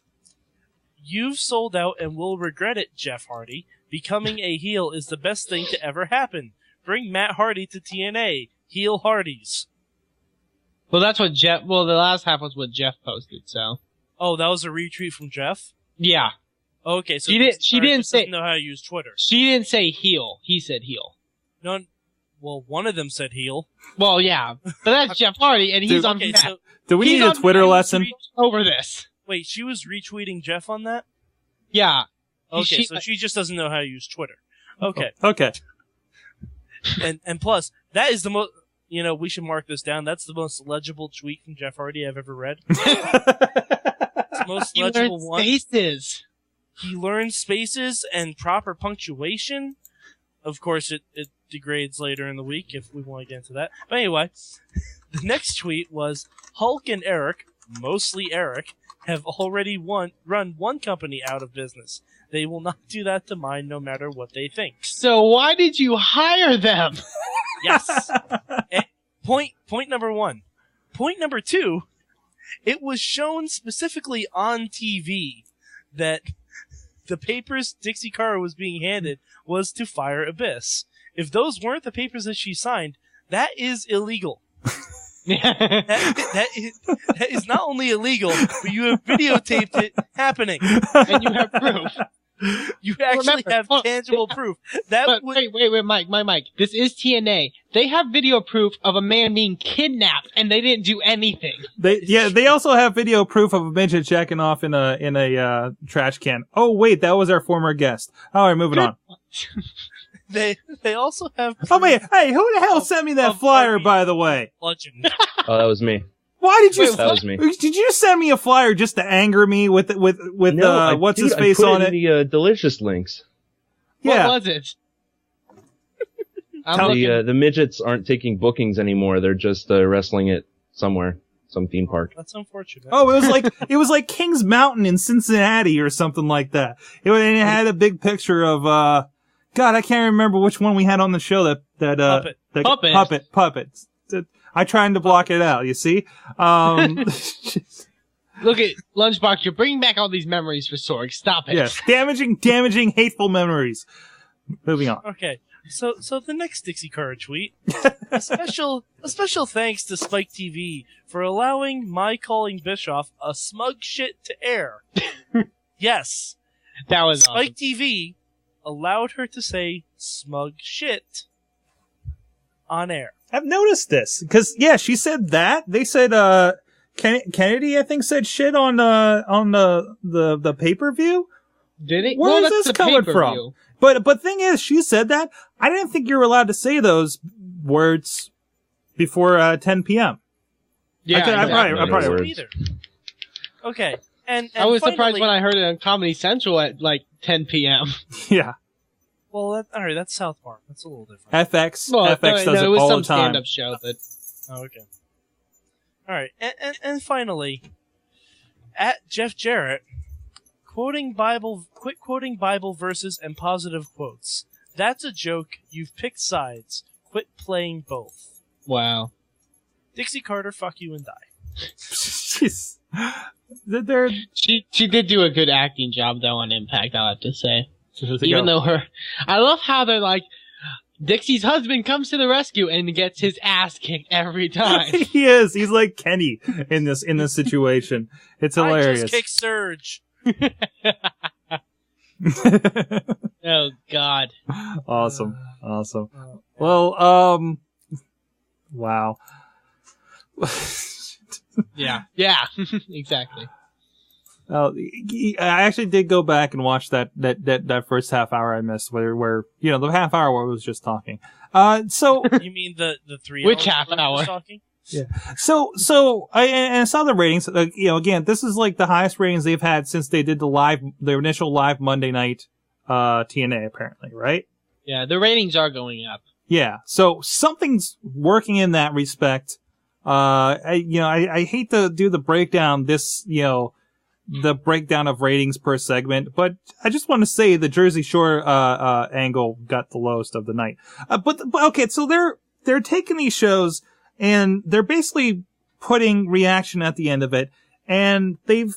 "You've sold out and will regret it, Jeff Hardy. Becoming a heel is the best thing to ever happen. Bring Matt Hardy to TNA. Heel Hardys." Well, that's what Jeff. Well, the last half was what Jeff posted. So. Oh, that was a retweet from Jeff? Yeah. Okay, so she didn't say doesn't know how to use Twitter. She didn't say heel. He said heel. No, well, one of them said heel. Well, yeah, but that's Jeff Hardy, and he's on. Okay, Matt. Do we need a Twitter lesson over this? Wait, she was retweeting Jeff on that? Yeah. Okay, so she just doesn't know how to use Twitter. Okay. Okay. And plus, that is the most. We should mark this down. That's the most legible tweet from Jeff Hardy I've ever read. It's the most legible one. Spaces. He learns spaces and proper punctuation. Of course, it degrades later in the week if we want to get into that. But anyway, the next tweet was, "Hulk and Eric, mostly Eric, have already run one company out of business. They will not do that to mine no matter what they think." So why did you hire them? Yes. Point number 1. Point number 2, it was shown specifically on TV that the papers Dixie Carter was being handed was to fire Abyss. If those weren't the papers that she signed, that is illegal. that is not only illegal, but you have videotaped it happening. And you have proof. You actually have tangible proof. Wait, Mike. This is TNA. They have video proof of a man being kidnapped, and they didn't do anything. They also have video proof of a midget jacking off in a trash can. Oh wait, that was our former guest. All right, moving on. They also have. Oh wait, hey, who the hell sent me that flyer? By the way, legend. Oh, that was me. Why did you? That was me. Did you send me a flyer just to anger me with no, what's his face I put on it? The delicious links. Yeah. What was it? The midgets aren't taking bookings anymore. They're just wrestling at somewhere, some theme park. That's unfortunate. Oh, it was like Kings Mountain in Cincinnati or something like that. It had a big picture of God, I can't remember which one we had on the show Puppet. I trying to block it out, you see? Look at Lunchbox, you're bringing back all these memories for Sorg. Stop it. Yes, damaging, hateful memories. Moving on. Okay, so the next Dixie Carter tweet, a special thanks to Spike TV for allowing my calling Bischoff a smug shit to air. Yes, that was Spike awesome. TV allowed her to say smug shit on air. I've noticed this because she said that they said Kennedy, I think, said shit on the pay-per-view. Did it? Where is this coming from? But thing is, she said that. I didn't think you were allowed to say those words before 10 p.m. Yeah, I probably either. Okay, and I was surprised finally, when I heard it on Comedy Central at like 10 p.m. Yeah. Well, all right, that's South Park. That's a little different. FX does it it was all some the time. stand-up show, but Oh, okay. All right, and finally, at Jeff Jarrett, quit quoting Bible verses and positive quotes. That's a joke. You've picked sides. Quit playing both. wow. Dixie Carter, fuck you and die. Jeez. She did do a good acting job though on Impact, I'll have to say. Even though I love how they're like, Dixie's husband comes to the rescue and gets his ass kicked every time. He is. He's like Kenny in this situation. It's hilarious. I just kicked Surge. Oh God. Awesome. Well, wow. Yeah, exactly. I actually did go back and watch that first half hour I missed, where the half hour where I was just talking. So you mean the 3 hours? Which half hour? Talking? Yeah. So I saw the ratings. Again, this is like the highest ratings they've had since they did their initial live Monday night TNA, apparently, right? Yeah, the ratings are going up. Yeah. So something's working in that respect. I hate to do the breakdown, the breakdown of ratings per segment, but I just want to say the Jersey Shore, angle got the lowest of the night. But okay, so they're taking these shows and they're basically putting reaction at the end of it, and they've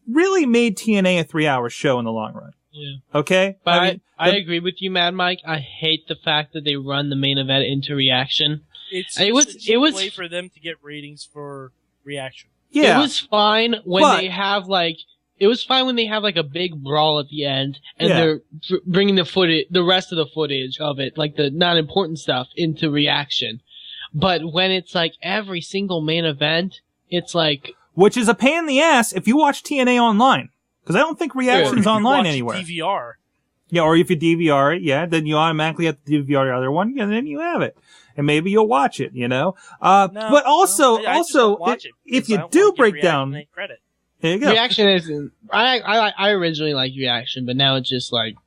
really made TNA a 3-hour show in the long run. Yeah. Okay? But I agree with you, Mad Mike. I hate the fact that they run the main event into reaction. It was a way for them to get ratings for reaction. Yeah. It was fine when they have like a big brawl at the end and they're bringing the rest of the footage of it, like the not important stuff, into reaction. But when it's like every single main event, it's like, which is a pain in the ass if you watch TNA online, because I don't think reaction's online anywhere. DVR. Yeah, or if you DVR it, then you automatically have to DVR the other one, and then you have it. And maybe you'll watch it, but also, if you do break down, credit. There you go. Reaction isn't. I originally liked reaction, but now it's just like,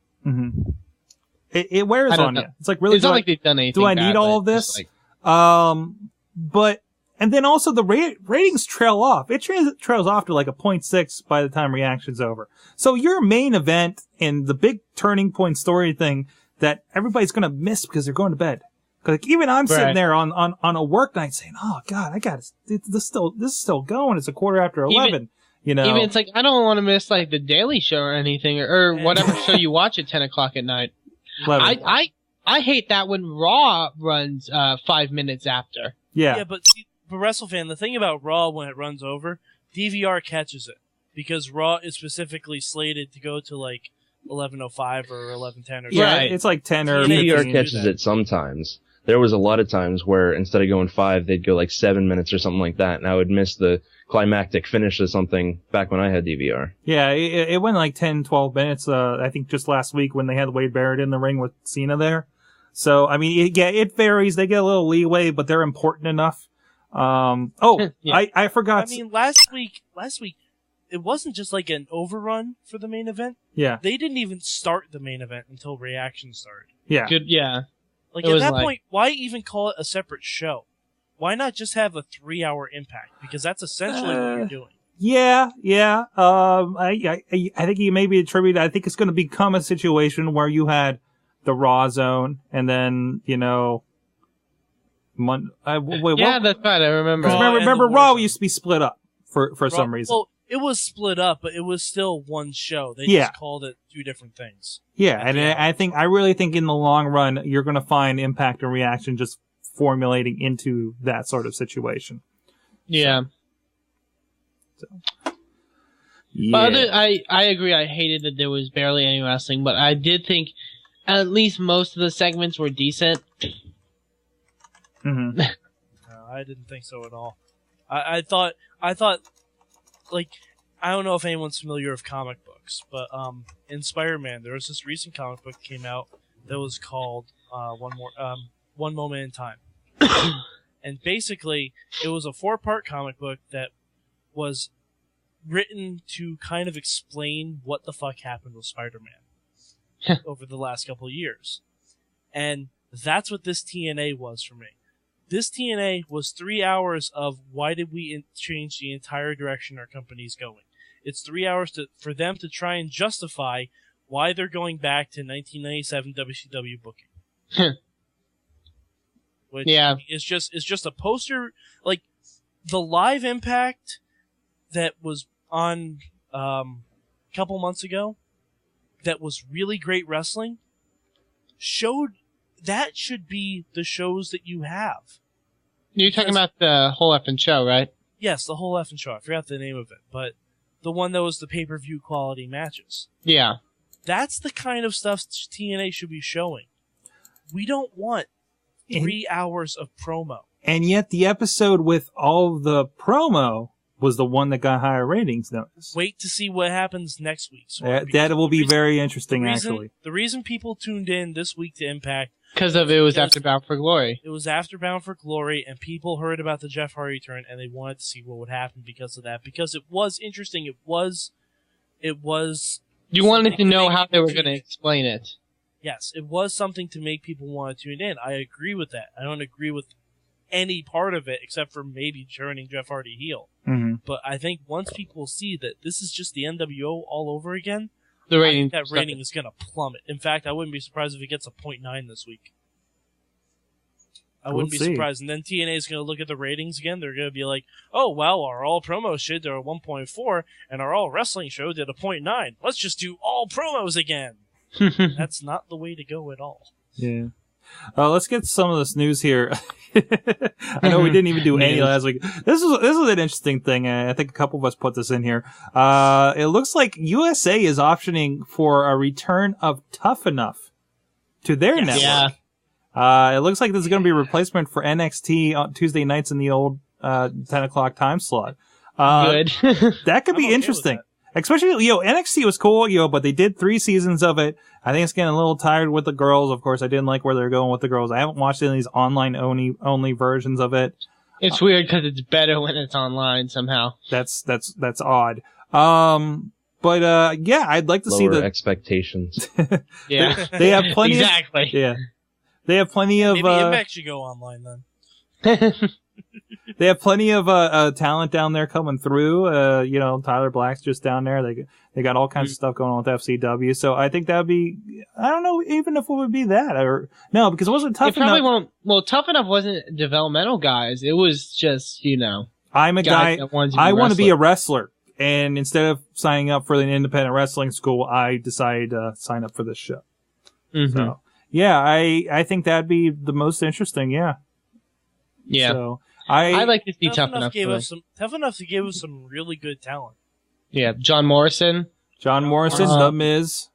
it wears on you. It's like, really, it's not like they've done anything. Do I need all of this? Like, but and then also the ratings trail off. It trails off to like a 0.6 by the time reaction's over. So your main event and the big turning point story thing that everybody's gonna miss because they're going to bed. Like, even I'm sitting there on a work night saying, "Oh God, this is still going. It's 11:15." Even it's like, I don't want to miss like the Daily Show or anything, or whatever show you watch at 10 o'clock at night. I hate that when Raw runs 5 minutes after. Yeah, but see, for WrestleFan, the thing about Raw when it runs over, DVR catches it because Raw is specifically slated to go to like 11:05 or 11:10 or something. It's like 10 or DVR catches it sometimes. There was a lot of times where instead of going 5, they'd go like 7 minutes or something like that, and I would miss the climactic finish of something back when I had DVR. Yeah, it went like 10, 12 minutes, I think just last week when they had Wade Barrett in the ring with Cena there. So, I mean, it varies. They get a little leeway, but they're important enough. I forgot. I mean, last week, it wasn't just like an overrun for the main event. Yeah. They didn't even start the main event until reaction started. Yeah. Like, at that point, why even call it a separate show? Why not just have a 3-hour Impact? Because that's essentially what you're doing. Yeah. I think you may be attributed. I think it's going to become a situation where you had the Raw zone, and then that's right. I remember. Remember, Raw used to be split up for some reason. Well, it was split up, but it was still one show. They just called it 2 different things. Yeah, and I really think in the long run, you're going to find Impact and Reaction just formulating into that sort of situation. Yeah. But I agree. I hated that there was barely any wrestling, but I did think at least most of the segments were decent. No, I didn't think so at all. I thought, like, I don't know if anyone's familiar with comic books, but in Spider-Man, there was this recent comic book that came out that was called One Moment in Time. And basically, it was a 4-part comic book that was written to kind of explain what the fuck happened with Spider-Man over the last couple of years. And that's what this TNA was for me. This TNA was 3 hours of why did we change the entire direction our company's going. It's 3 hours for them to try and justify why they're going back to 1997 WCW booking. Which is just a poster, like the live Impact that was on a couple months ago, that was really great wrestling, showed that should be the shows that you have. You're talking about the whole effing show, right? Yes, the whole effing show. I forgot the name of it, but the one that was the pay-per-view quality matches. Yeah. That's the kind of stuff TNA should be showing. We don't want 3 hours of promo. And yet the episode with all the promo was the one that got higher ratings. Notice. Wait to see what happens next week. That will be very interesting, actually. The reason people tuned in this week to Impact... Because it was after Bound for Glory. It was after Bound for Glory, and people heard about the Jeff Hardy turn, and they wanted to see what would happen because of that. Because it was interesting. It was... You wanted to know how they were going to explain it. Yes, it was something to make people want to tune in. I agree with that. I don't agree with any part of it except for maybe turning Jeff Hardy heel. Mm-hmm. But I think once people see that this is just the NWO all over again, the rating, that rating is going to plummet. In fact, I wouldn't be surprised if it gets a 0.9 this week. I wouldn't be surprised. And then TNA is going to look at the ratings again. They're going to be like, oh, well, our all promo shit did a 1.4 and our all wrestling show did a 0.9. Let's just do all promos again. That's not the way to go at all. Yeah. Let's get some of this news here. I know we didn't even do any last week. This is an interesting thing. I think a couple of us put this in here. It looks like USA is optioning for a return of Tough Enough to their network. Yeah. It looks like this is going to be a replacement for NXT on Tuesday nights in the old 10 o'clock time slot. Good. That could be interesting. Especially, NXT was cool, but they did 3 seasons of it. I think it's getting a little tired with the girls. Of course, I didn't like where they're going with the girls. I haven't watched any of these online only versions of it. It's weird because it's better when it's online somehow. That's odd. But I'd like to see the expectations. Yeah. They have plenty exactly. They have plenty of maybe Impact should go online then. They have plenty of talent down there coming through. Tyler Black's just down there. They got all kinds of stuff going on with FCW. So I think that'd be, I don't know even if it would be that or no, because it wasn't Tough Enough. Probably won't. Well, Tough Enough wasn't developmental guys. It was just I'm a guy. I want to be a wrestler, and instead of signing up for the independent wrestling school, I decided to sign up for this show. Mm-hmm. So I think that'd be the most interesting. Yeah. So, I'd like to see Tough Enough. Tough Enough gave us some really good talent. Yeah, John Morrison, The Miz.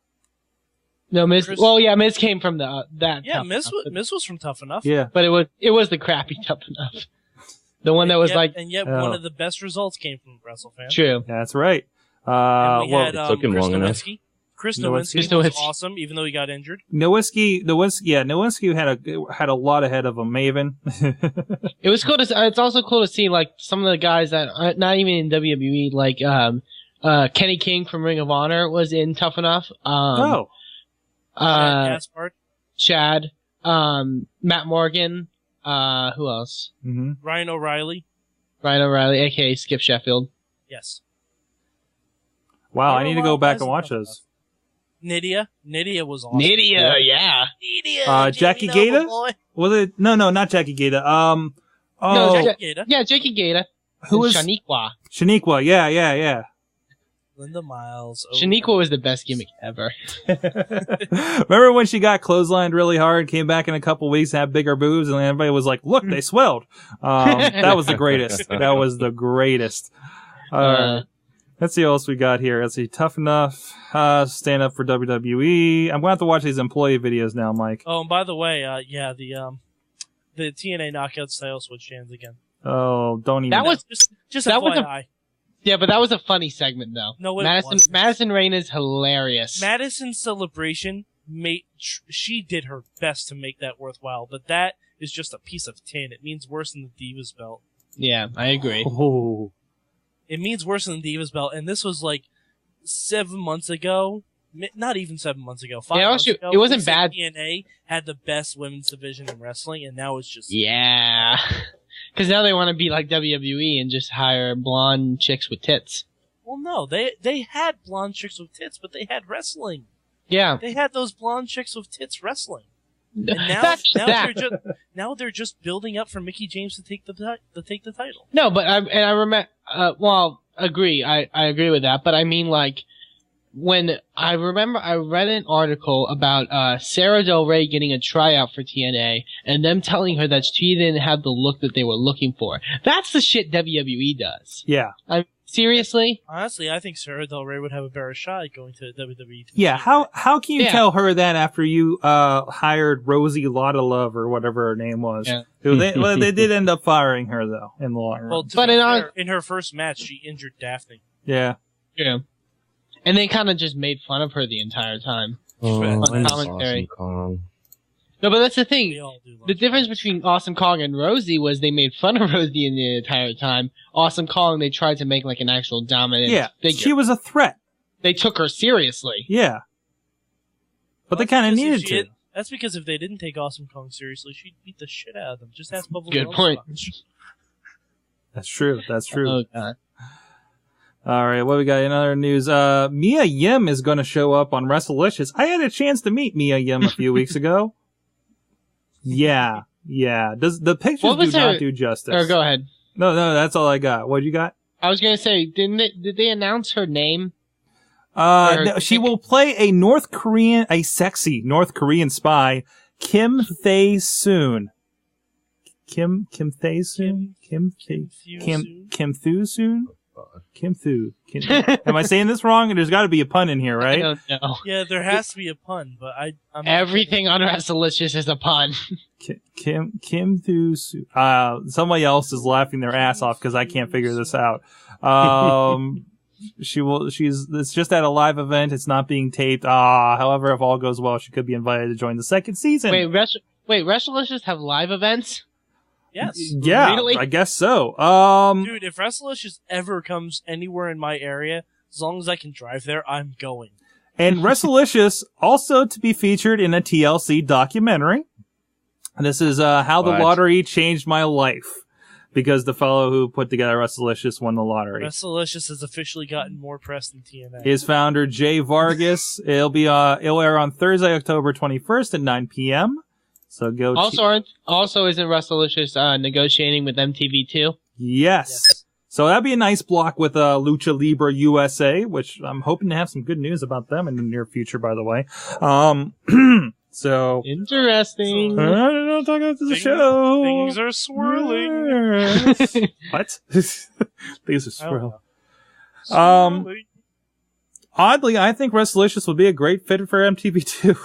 No, Miz. Well, yeah, Miz came from that. Yeah, Miz was from Tough Enough. Yeah, but it was the crappy Tough Enough. The one that was one of the best results came from WrestleFans. True, that's right. It took him long enough. Chris Nowinski was awesome, even though he got injured. Nowinski had a lot ahead of him. Maven. It was cool it's also cool to see like some of the guys that are not even in WWE, like Kenny King from Ring of Honor was in Tough Enough. Chad, Matt Morgan, who else? Mm-hmm. Ryan O'Reilly, aka Skip Sheffield. Yes. Wow, I need to go back and watch those. Nydia was awesome. Nydia, yeah. Nydia, Jackie Gata? Was it? No, not Jackie Gata. Jackie Gata. Yeah, Jackie Gata. Who was Shaniqua? Yeah. Linda Miles. Shaniqua was the best gimmick ever. Remember when she got clotheslined really hard, came back in a couple weeks, had bigger boobs, and everybody was like, "Look, they swelled." That was the greatest. Let's see what else we got here. Let's see. Tough Enough. Stand up for WWE. I'm going to have to watch these employee videos now, Mike. Oh, and by the way, the TNA Knockouts title switched hands again. Oh, don't even. That was just that was FYI. Yeah, but that was a funny segment though. No, it Madison wasn't. Rain is hilarious. Madison's celebration she did her best to make that worthwhile, but that is just a piece of tin. It means worse than the Divas belt. Yeah, I agree. Oh. It means worse than the Divas belt, and this was like 7 months ago. Not even 7 months ago. 5 months ago. It wasn't bad. TNA had the best women's division in wrestling, and now it's just Yeah. Because now they want to be like WWE and just hire blonde chicks with tits. Well, no, they had blonde chicks with tits, but they had wrestling. Yeah. They had those blonde chicks with tits wrestling. And now they're just building up for Mickie James to take the title. No, but I remember. Agree. I agree with that. But I mean, like, when I remember, I read an article about Sarah Del Rey getting a tryout for TNA, and them telling her that she didn't have the look that they were looking for. That's the shit WWE does. Yeah. Seriously? Honestly, I think Sarah Del Rey would have a better shot at going to WWE. Yeah, how can you tell her that after you hired Rosie Lotta Love or whatever her name was? Yeah. They did end up firing her though in the long run. Well, but in her first match, she injured Daphne. Yeah. Yeah. And they kind of just made fun of her the entire time. On commentary. Awesome No, but that's the thing. The difference between Awesome Kong and Rosie was they made fun of Rosie in the entire time. Awesome Kong, they tried to make like an actual dominant figure. She was a threat. They took her seriously. Yeah. But they kind of needed to. That's because if they didn't take Awesome Kong seriously, she'd beat the shit out of them. Just ask Bubba. Good point. That's true. That's true. Oh, God. All right, what we got in other news? Mia Yim is going to show up on WrestleLicious. I had a chance to meet Mia Yim a few weeks ago. Yeah. Does the pictures not do justice? Or go ahead. No, that's all I got. What you got? I was going to say, did they announce her name? No, she will play a sexy North Korean spy, Kim Thae Soon. Kim Thae Soon? Kim Thu Soon? Kim Thu. Am I saying this wrong? There's got to be a pun in here, right? I don't know. Yeah, there has to be a pun, but I'm everything on WrestleLicious is a pun. Kim Thu Soon. Somebody else is laughing their ass off because I can't figure this out. It's just at a live event. It's not being taped. However, if all goes well, she could be invited to join the second season. Wait, WrestleLicious have live events? Yes. Yeah, really? I guess so. Dude, if WrestleLicious ever comes anywhere in my area, as long as I can drive there, I'm going. And WrestleLicious also to be featured in a TLC documentary. This is how the lottery changed my life. Because the fellow who put together WrestleLicious won the lottery. WrestleLicious has officially gotten more press than TNA. His founder, Jay Vargas. It'll air on Thursday, October 21st at 9 p.m. So go. Also, isn't WrestleLicious negotiating with MTV too? Yes. So that'd be a nice block with Lucha Libre USA, which I'm hoping to have some good news about them in the near future. By the way, so interesting. Talk about the show. Things are swirling. What? Things are swirling. Oddly, I think WrestleLicious would be a great fit for MTV too.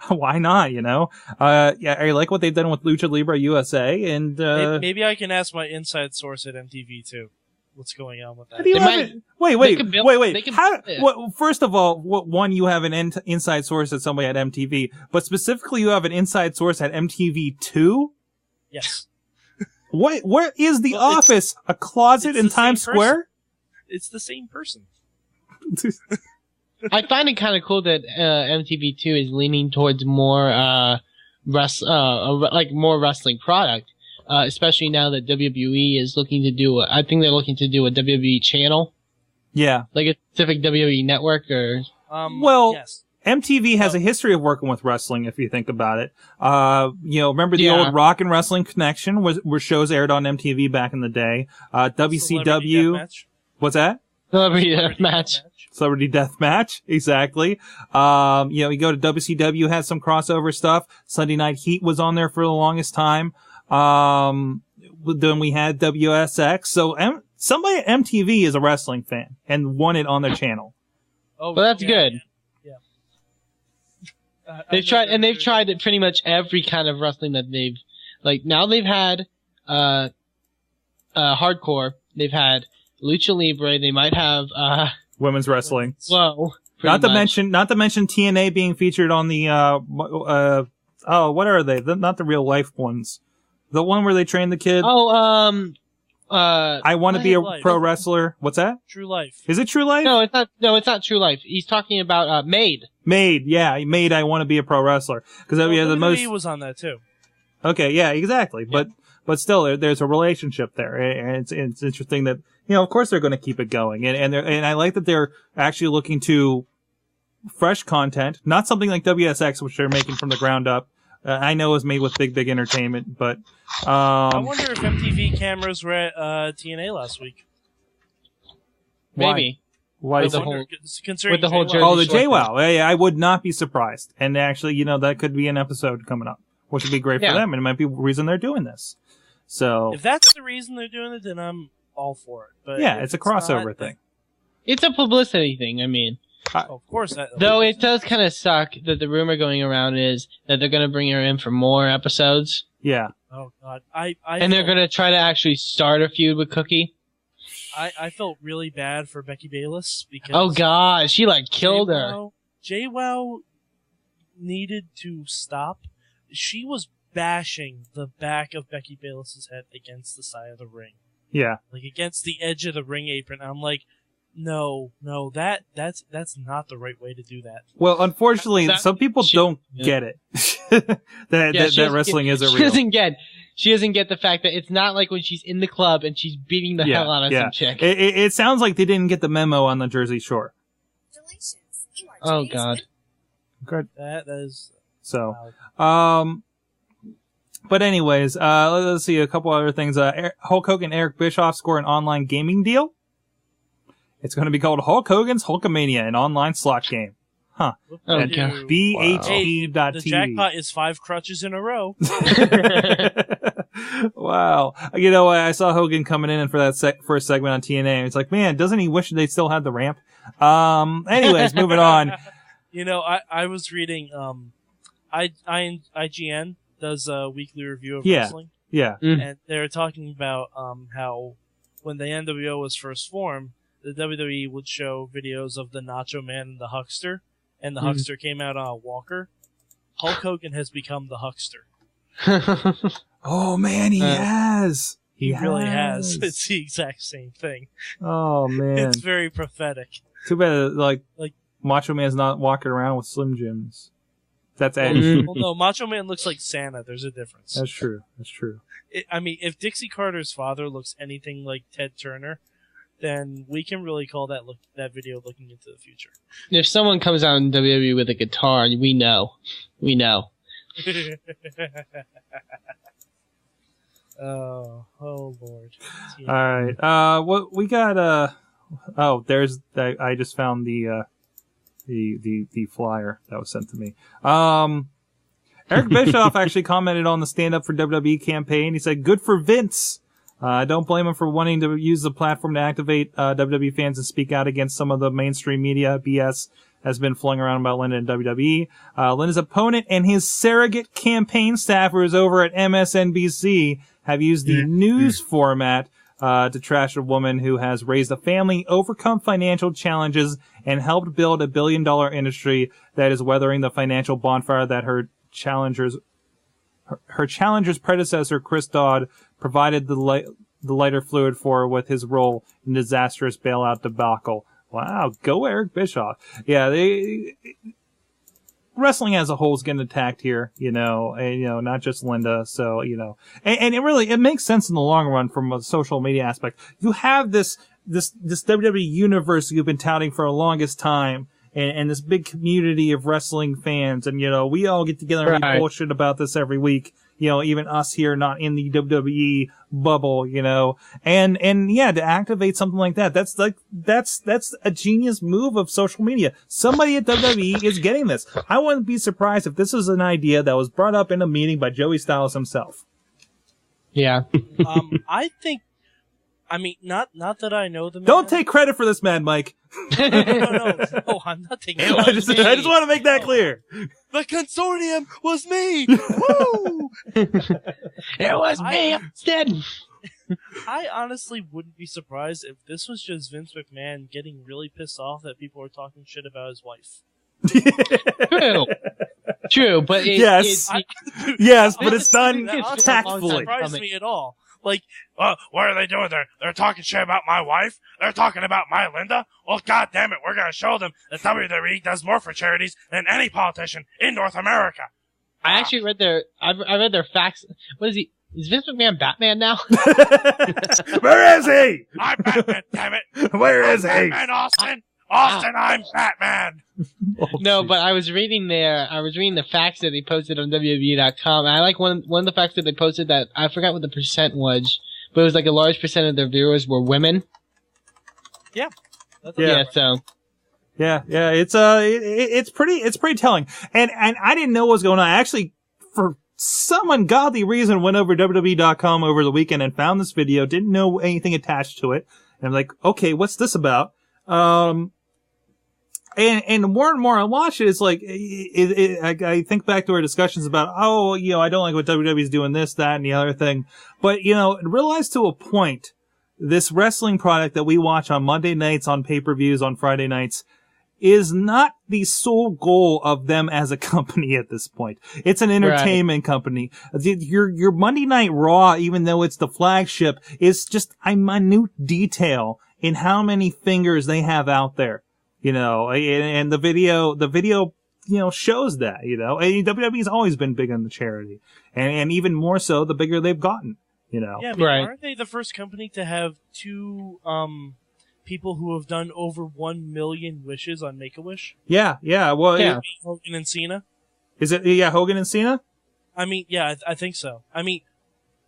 Why not, you know? I like what they've done with Lucha Libre USA, and maybe I can ask my inside source at MTV too. What's going on with that? Wait. First of all, one, you have an inside source at somebody at MTV, but specifically you have an inside source at MTV2? Yes. Where is the office? A closet in Times Square? It's the same person. I find it kind of cool that MTV2 is leaning towards more more wrestling product, especially now that WWE is looking to do. I think they're looking to do a WWE channel. Yeah, like a specific WWE network or. Yes. MTV has a history of working with wrestling, if you think about it. Remember the old Rock and Wrestling Connection, where shows aired on MTV back in the day. WCW. What's that? Celebrity Deathmatch. Celebrity Deathmatch, exactly. You go to WCW, had some crossover stuff. Sunday Night Heat was on there for the longest time. Then we had WSX. So somebody at MTV is a wrestling fan and won it on their channel. Oh, well, that's good. Yeah. They've tried it pretty much every kind of wrestling that they've, now they've had, hardcore. They've had Lucha Libre. They might have women's wrestling. Whoa. Not to mention TNA being featured on the what are they? Not the real life ones. The one where they train the kid. I want to be a pro wrestler. What's that? True Life. Is it True Life? No, it's not. No, it's not True Life. He's talking about Made. Made, yeah, Made. I want to be a pro wrestler because the most. He was on that too. Okay, yeah, exactly. Yeah. But still, there's a relationship there, and it's interesting that of course they're going to keep it going, and I like that they're actually looking to fresh content, not something like WSX, which they're making from the ground up. I know it was made with big entertainment, but I wonder if MTV cameras were at TNA last week. Maybe. Why? With the whole Jersey oh, the Shore JWoww. Yeah, I would not be surprised. And actually, that could be an episode coming up, which would be great for them, and it might be the reason they're doing this. So if that's the reason they're doing it, then I'm all for it. But yeah, it's a crossover thing. It's a publicity thing. I mean. Of course. Though it does kind of suck that the rumor going around is that they're going to bring her in for more episodes. Yeah. Oh God, and they're going to try to actually start a feud with Cookie. I felt really bad for Becky Bayless because. Oh God, she killed her. JWoww needed to stop. She was bashing the back of Becky Bayless's head against the side of the ring. Yeah. Against the edge of the ring apron. I'm like. No, that's not the right way to do that. Well, unfortunately, some people don't get it. that wrestling isn't real. She doesn't get the fact that it's not like when she's in the club and she's beating the hell out of some chick. It sounds like they didn't get the memo on the Jersey Shore. Oh God. Good. That is so. But anyways, let's see a couple other things. Hulk Hogan and Eric Bischoff score an online gaming deal. It's going to be called Hulk Hogan's Hulkamania, an online slot game. Huh. Okay. BHE.TV. The jackpot is 5 crutches in a row. Wow. I saw Hogan coming in for that first segment on TNA. It's like, man, doesn't he wish they still had the ramp? Anyways, moving on. I was reading, IGN does a weekly review of wrestling. Yeah. And they're talking about, how when the NWO was first formed, the WWE would show videos of the Nacho Man and the Huckster, and the Huckster came out on a walker. Hulk Hogan has become the Huckster. Oh man, he has. He really has. It's the exact same thing. Oh man, it's very prophetic. Too bad, like Macho Man's not walking around with Slim Jims. That's edgy. Well, no, Macho Man looks like Santa. There's a difference. That's true. If Dixie Carter's father looks anything like Ted Turner, then we can really call that video looking into the future. If someone comes out in WWE with a guitar, we know. Oh Lord. Yeah. All right. What we got? There's. I just found the flyer that was sent to me. Eric Bischoff actually commented on the Stand Up for WWE campaign. He said, "Good for Vince. Don't blame him for wanting to use the platform to activate WWE fans and speak out against some of the mainstream media BS has been flung around about Linda and WWE. Linda's opponent and his surrogate campaign staffers over at MSNBC have used the news format to trash a woman who has raised a family, overcome financial challenges, and helped build a billion-dollar industry that is weathering the financial bonfire that her challenger's predecessor, Chris Dodd, provided the lighter fluid for with his role in disastrous bailout debacle." Wow, go Eric Bischoff. Yeah, wrestling as a whole is getting attacked here, and, not just Linda. So, and it makes sense in the long run from a social media aspect. You have this WWE universe you've been touting for the longest time, and this big community of wrestling fans, and, we all get together and we bullshit about this every week. Even us here, not in the WWE bubble, and to activate something like that, that's a genius move of social media. Somebody at WWE is getting this. I wouldn't be surprised if this was an idea that was brought up in a meeting by Joey Styles himself. Yeah. I think, not that I know the man. Don't take credit for this, man, Mike. No, I'm not taking credit. I just want to make that clear. The consortium was me! Woo! It was me instead! I honestly wouldn't be surprised if this was just Vince McMahon getting really pissed off that people are talking shit about his wife. True, but yes, but it's done tactfully. It surprised me at all. Like, what are they doing? They're talking shit about my wife. They're talking about my Linda. Well, God damn it, we're gonna show them that WWE does more for charities than any politician in North America. I actually read I read their facts. What is he? Is Vince McMahon Batman now? Where is he? I'm Batman, damn it. Where is he? Batman, Austin. Austin, I'm Batman. No, but I was reading the facts that they posted on WWE.com, and I like one of the facts that they posted that I forgot what the percent was, but it was like a large percent of their viewers were women. Yeah. It's pretty telling. And I didn't know what was going on. I actually, for some ungodly reason, went over WWE.com over the weekend and found this video, didn't know anything attached to it. And I'm like, okay, what's this about? And the more and more I watch it, it's like, I think back to our discussions about, I don't like what WWE's doing this, that, and the other thing. But, realize to a point, this wrestling product that we watch on Monday nights, on pay-per-views, on Friday nights, is not the sole goal of them as a company at this point. It's an entertainment company. Your Monday Night Raw, even though it's the flagship, is just a minute detail in how many fingers they have out there. And the video, shows that, and WWE's always been big on the charity. And even more so, the bigger they've gotten, Yeah, aren't they the first company to have two, people who have done over 1 million wishes on Make-A-Wish? Yeah. Well, yeah. Hogan and Cena? Is it, Hogan and Cena? I think so.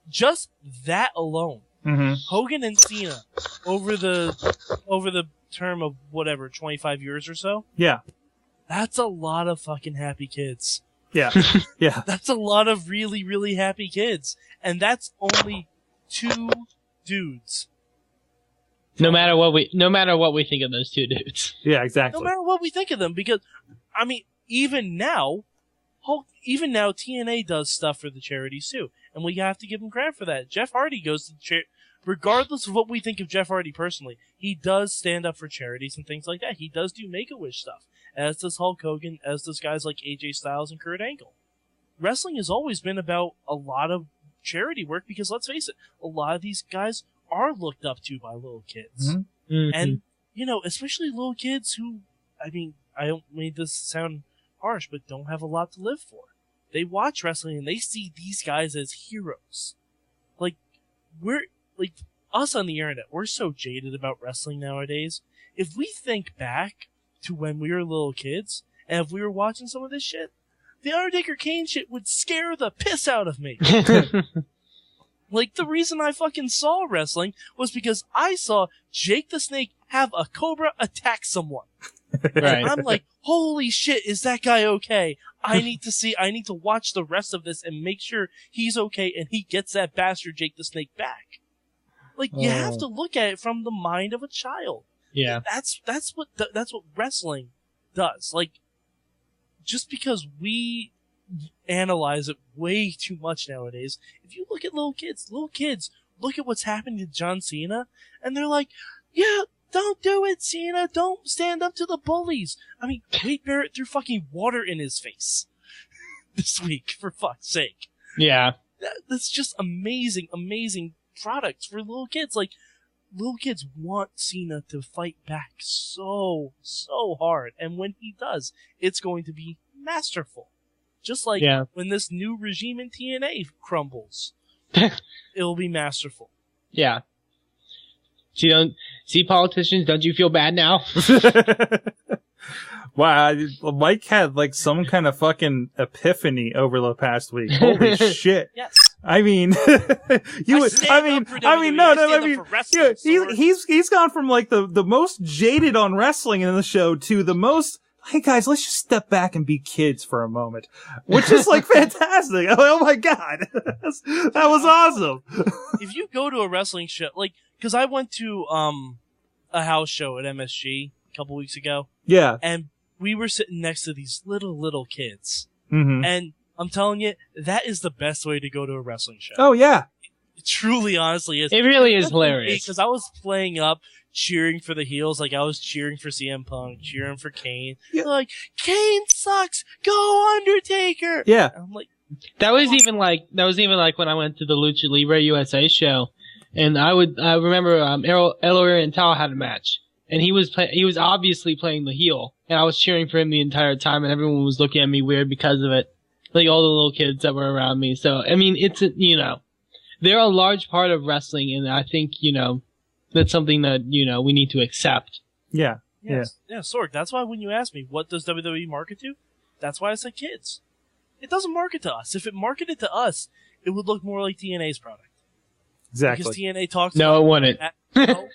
Just that alone. Mm-hmm. Hogan and Cena over the term of 25 years or so. Yeah. That's a lot of fucking happy kids. Yeah. Yeah. That's a lot of really, really happy kids. And that's only 2 dudes. No matter what we think of those 2 dudes. Yeah, exactly. No matter what we think of them, because even now TNA does stuff for the charities too, and we have to give them credit for that. Jeff Hardy goes to regardless of what we think of Jeff Hardy personally, he does stand up for charities and things like that. He does do Make-A-Wish stuff, as does Hulk Hogan, as does guys like AJ Styles and Kurt Angle. Wrestling has always been about a lot of charity work because, let's face it, a lot of these guys are looked up to by little kids. Mm-hmm. Mm-hmm. And, especially little kids who, I don't mean this to sound harsh, but don't have a lot to live for. They watch wrestling and they see these guys as heroes. Us on the internet, we're so jaded about wrestling nowadays. If we think back to when we were little kids, and if we were watching some of this shit, the Undertaker Kane shit would scare the piss out of me. The reason I fucking saw wrestling was because I saw Jake the Snake have a cobra attack someone. Right. And I'm like, holy shit, is that guy okay? I need to watch the rest of this and make sure he's okay and he gets that bastard Jake the Snake back. You have to look at it from the mind of a child. Yeah. That's what wrestling does. Just because we analyze it way too much nowadays, if you look at little kids look at what's happening to John Cena, and they're like, yeah, don't do it, Cena. Don't stand up to the bullies. Wade Barrett threw fucking water in his face this week, for fuck's sake. Yeah. That's just amazing products for little kids. Little kids want Cena to fight back so hard, and when he does, it's going to be masterful. Just when this new regime in TNA crumbles, it'll be masterful. Yeah. See, politicians, don't you feel bad now? Wow, Mike had some kind of fucking epiphany over the past week. Holy shit! Yes. He's gone from the most jaded on wrestling in the show to the most, hey guys, let's just step back and be kids for a moment, which is fantastic. Oh my god, that was awesome. If you go to a wrestling show, because I went to a house show at MSG a couple weeks ago. Yeah. And we were sitting next to these little kids. Mm-hmm. And I'm telling you, that is the best way to go to a wrestling show. Oh, yeah. It truly, honestly is. It really is hilarious. Because I was playing up, cheering for the heels, like I was cheering for CM Punk, cheering for Kane. Yeah. Like, Kane sucks! Go Undertaker! Yeah. And I'm like, That was even like when I went to the Lucha Libre USA show, and I remember El Oriental had a match, and he was obviously playing the heel, and I was cheering for him the entire time, and everyone was looking at me weird because of it, like all the little kids that were around me. So I mean, it's they're a large part of wrestling, and I think that's something that we need to accept. Yeah. yeah, Sorg. That's why when you ask me what does WWE market to, that's why I said kids. It doesn't market to us. If it marketed to us, it would look more like TNA's product. Exactly. Because TNA talks. No, it wouldn't.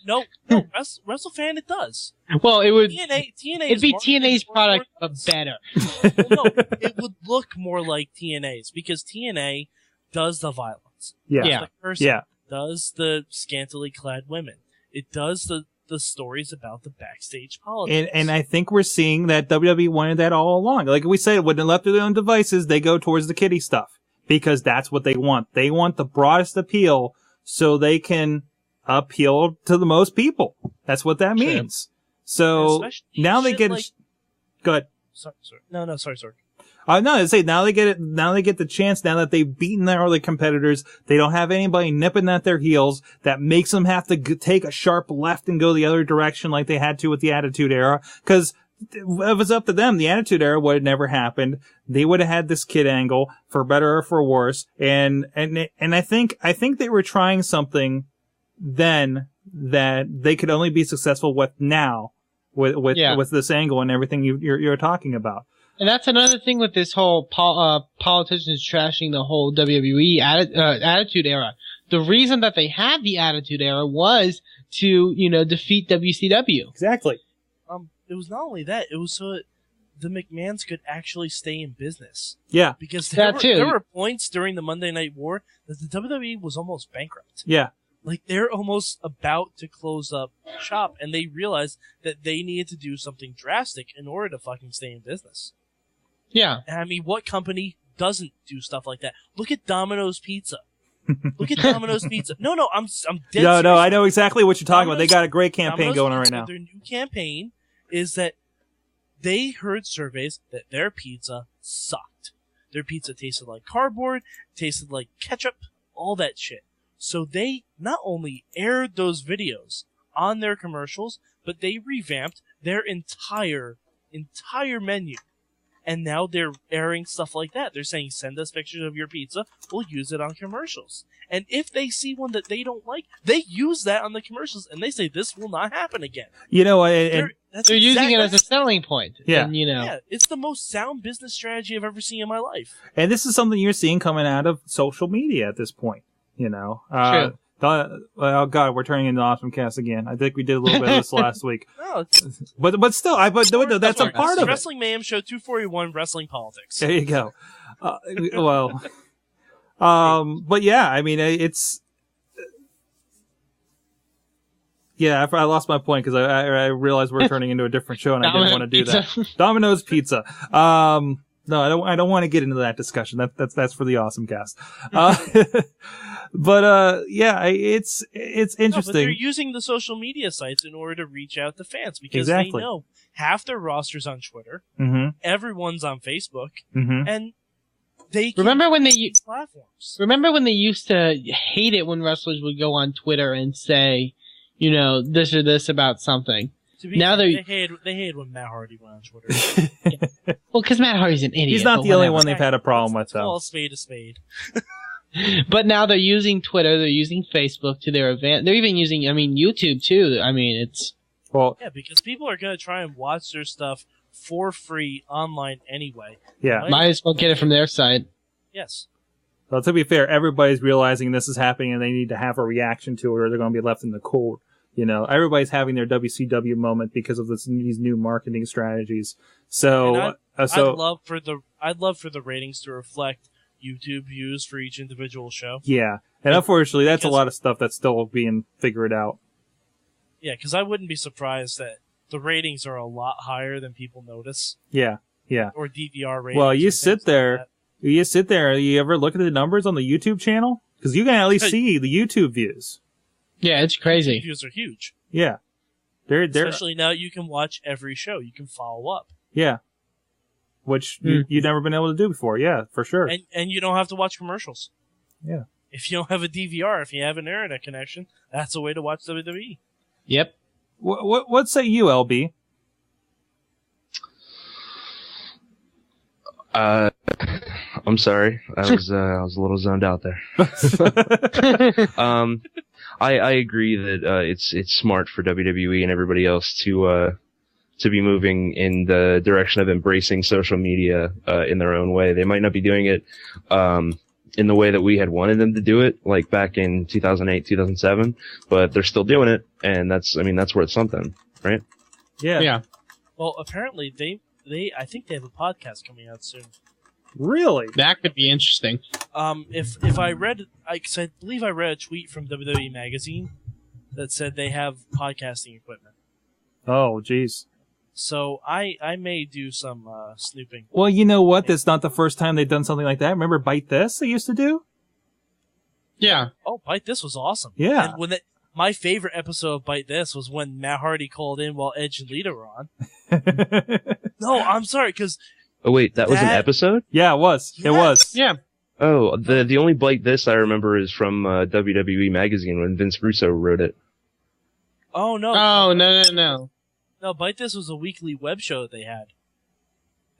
No. WrestleFan, it does. Well, it would. TNA It'd be TNA's product, but better. Well, no, it would look more like TNA's because TNA does the violence. Yeah. Does the cursing, Yeah. does the scantily clad women. It does the stories about the backstage politics. And I think we're seeing that WWE wanted that all along. Like we said, when they're left to their own devices, they go towards the kiddie stuff because that's what they want. They want the broadest appeal so they can appeal to the most people. That's what that means. So now they get go ahead. Sorry. No, sorry. No, I say now they get it. Now they get the chance. Now that they've beaten their early competitors, they don't have anybody nipping at their heels. That makes them have to take a sharp left and go the other direction, like they had to with the Attitude Era. Because if it was up to them, the Attitude Era would have never happened. They would have had this kid angle, for better or for worse. And I think they were trying something then that they could only be successful with now, with this angle and everything you're talking about. And that's another thing with this whole politicians trashing the whole WWE Attitude Era. The reason that they had the Attitude Era was to, defeat WCW. Exactly. It was not only that, it was so that the McMahons could actually stay in business. Yeah. Because there were points during the Monday Night War that the WWE was almost bankrupt. Yeah. Like, they're almost about to close up shop, and they realized that they needed to do something drastic in order to fucking stay in business. Yeah. And I mean, what company doesn't do stuff like that? Look at Domino's Pizza. Look at Domino's Pizza. No, I'm dead serious. No, I know exactly what you're talking about. They got a great campaign going on right now. Their new campaign is that they heard surveys that their pizza sucked. Their pizza tasted like cardboard, tasted like ketchup, all that shit. So they not only aired those videos on their commercials, but they revamped their entire menu. And now they're airing stuff like that. They're saying, send us pictures of your pizza. We'll use it on commercials. And if they see one that they don't like, they use that on the commercials. And they say, this will not happen again. They're using it as a selling point. Yeah. And, Yeah, it's the most sound business strategy I've ever seen in my life. And this is something you're seeing coming out of social media at this point. True. Oh God, we're turning into Awesome Cast again. I think we did a little bit of this last week. No, but still, that's a part of it. Wrestling Mayhem Show 241, Wrestling Politics. There you go. But yeah, I mean, I lost my point because I realized we're turning into a different show and I didn't want to do that. Domino's Pizza. No, I don't want to get into that discussion. That's for the Awesome Cast. But it's interesting. No, but they're using the social media sites in order to reach out to fans because they know half their roster's on Twitter, everyone's on Facebook, and they remember when they platforms. Remember when they used to hate it when wrestlers would go on Twitter and say, this or this about something. Now they hated when Matt Hardy went on Twitter. Well, because Matt Hardy's an idiot. He's not the only one they've had a problem with, though. Call a spade a spade. But now they're using Twitter, they're using Facebook to their advantage. They're even using, YouTube too. it's... Well, yeah, because people are going to try and watch their stuff for free online anyway. Yeah. Might as well get it from their side. Yes. Well, to be fair, everybody's realizing this is happening and they need to have a reaction to it or they're going to be left in the cold. Everybody's having their WCW moment because of these new marketing strategies. So, I'd love for the ratings to reflect YouTube views for each individual show. Yeah. And unfortunately, that's a lot of stuff that's still being figured out. Yeah, because I wouldn't be surprised that the ratings are a lot higher than people notice. Yeah. Or DVR ratings. Well, you sit there, you ever look at the numbers on the YouTube channel? Because you can at least see the YouTube views. Yeah, it's crazy. Views are huge. Yeah. They're Especially now you can watch every show. You can follow up. Yeah. Which you've never been able to do before. Yeah, for sure. And you don't have to watch commercials. Yeah. If you don't have a DVR, if you have an internet connection, that's a way to watch WWE. Yep. What say you, LB? I'm sorry. I was a little zoned out there. I agree that it's smart for WWE and everybody else to be moving in the direction of embracing social media in their own way. They might not be doing it in the way that we had wanted them to do it, like back in 2008, 2007, but they're still doing it, and that's worth something, right? Yeah. Yeah. Well, apparently I think they have a podcast coming out soon. Really? That could be interesting. If I read, cause I believe I read a tweet from WWE Magazine that said they have podcasting equipment. Oh, jeez. So I may do some snooping. Well, you know what? That's not the first time they've done something like that. Remember Bite This they used to do? Yeah. Oh, Bite This was awesome. Yeah. And when my favorite episode of Bite This was when Matt Hardy called in while Edge and Lita were on. No, I'm sorry, because... Oh, wait, that was an episode? Yeah, it was. Yes. It was. Yeah. Oh, the only Bite This I remember is from WWE Magazine when Vince Russo wrote it. Oh, no. Oh, no. No, Bite This was a weekly web show that they had.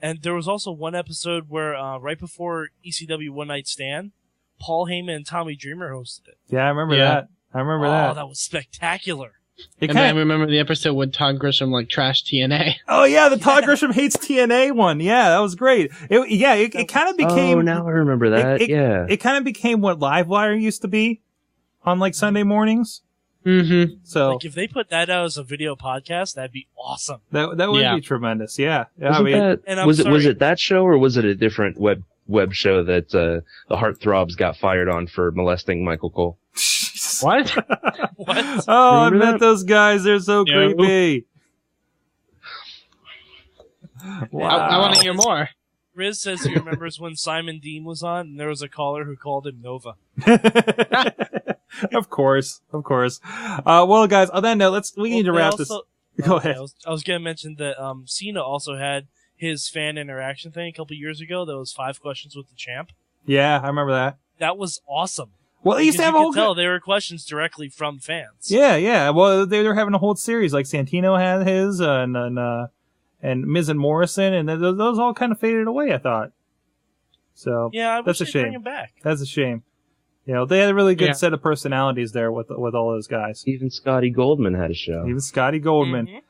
And there was also one episode where, right before ECW One Night Stand, Paul Heyman and Tommy Dreamer hosted it. Yeah, I remember that. I remember that. Oh, that was spectacular. And then I remember the episode when Todd Grisham trashed TNA. Oh yeah, the Todd Grisham hates TNA one. Yeah, that was great. It kind of became. Oh, now I remember that. It kind of became what Livewire used to be on like Sunday mornings. Mm-hmm. So like if they put that out as a video podcast, that'd be awesome. That would be tremendous. Yeah. Was it that show or was it a different web show that the Heartthrobs got fired on for molesting Michael Cole? What? What? Oh, I Remember met that? those guys. They're so creepy. Wow. I want to hear more. Riz says he remembers when Simon Dean was on, and there was a caller who called him Nova. Of course. Well, guys, on that note, we need to wrap this. Go ahead. I was going to mention that Cena also had his fan interaction thing a couple years ago. That was 5 questions with the champ. Yeah, I remember that. That was awesome. Well, they used to have a whole. Tell they were questions directly from fans. Yeah. Well, they were having a whole series. Like Santino had his, and Miz and Morrison, and those all kind of faded away. I thought. So yeah, that's a shame. Bring him back. That's a shame. You know, they had a really good set of personalities there with all those guys. Even Scotty Goldman had a show. And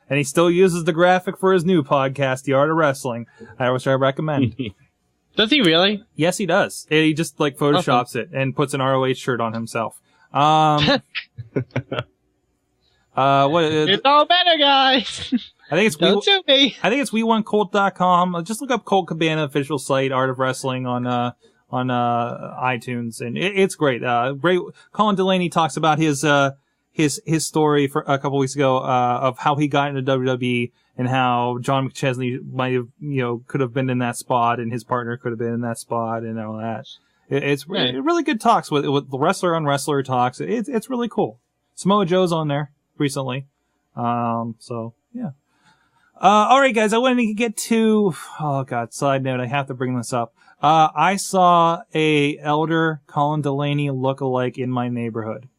he still uses the graphic for his new podcast, The Art of Wrestling, which I recommend. Does he really? Yes, he does. He just like photoshops it and puts an ROH shirt on himself. What? It's all better, guys. I think it's Don't sue me. I think it's we1cult.com. Just look up Colt Cabana official site, Art of Wrestling on iTunes, and it's great. Great. Colin Delaney talks about his story for a couple weeks ago of how he got into WWE and how John McChesney might have could have been in that spot and his partner could have been in that spot and all that. It's really good talks with the wrestler on wrestler talks. It's really cool. Samoa Joe's on there recently, so yeah. All right, guys. I wanted to get to side note. I have to bring this up. I saw a elder Colin Delaney look-alike in my neighborhood.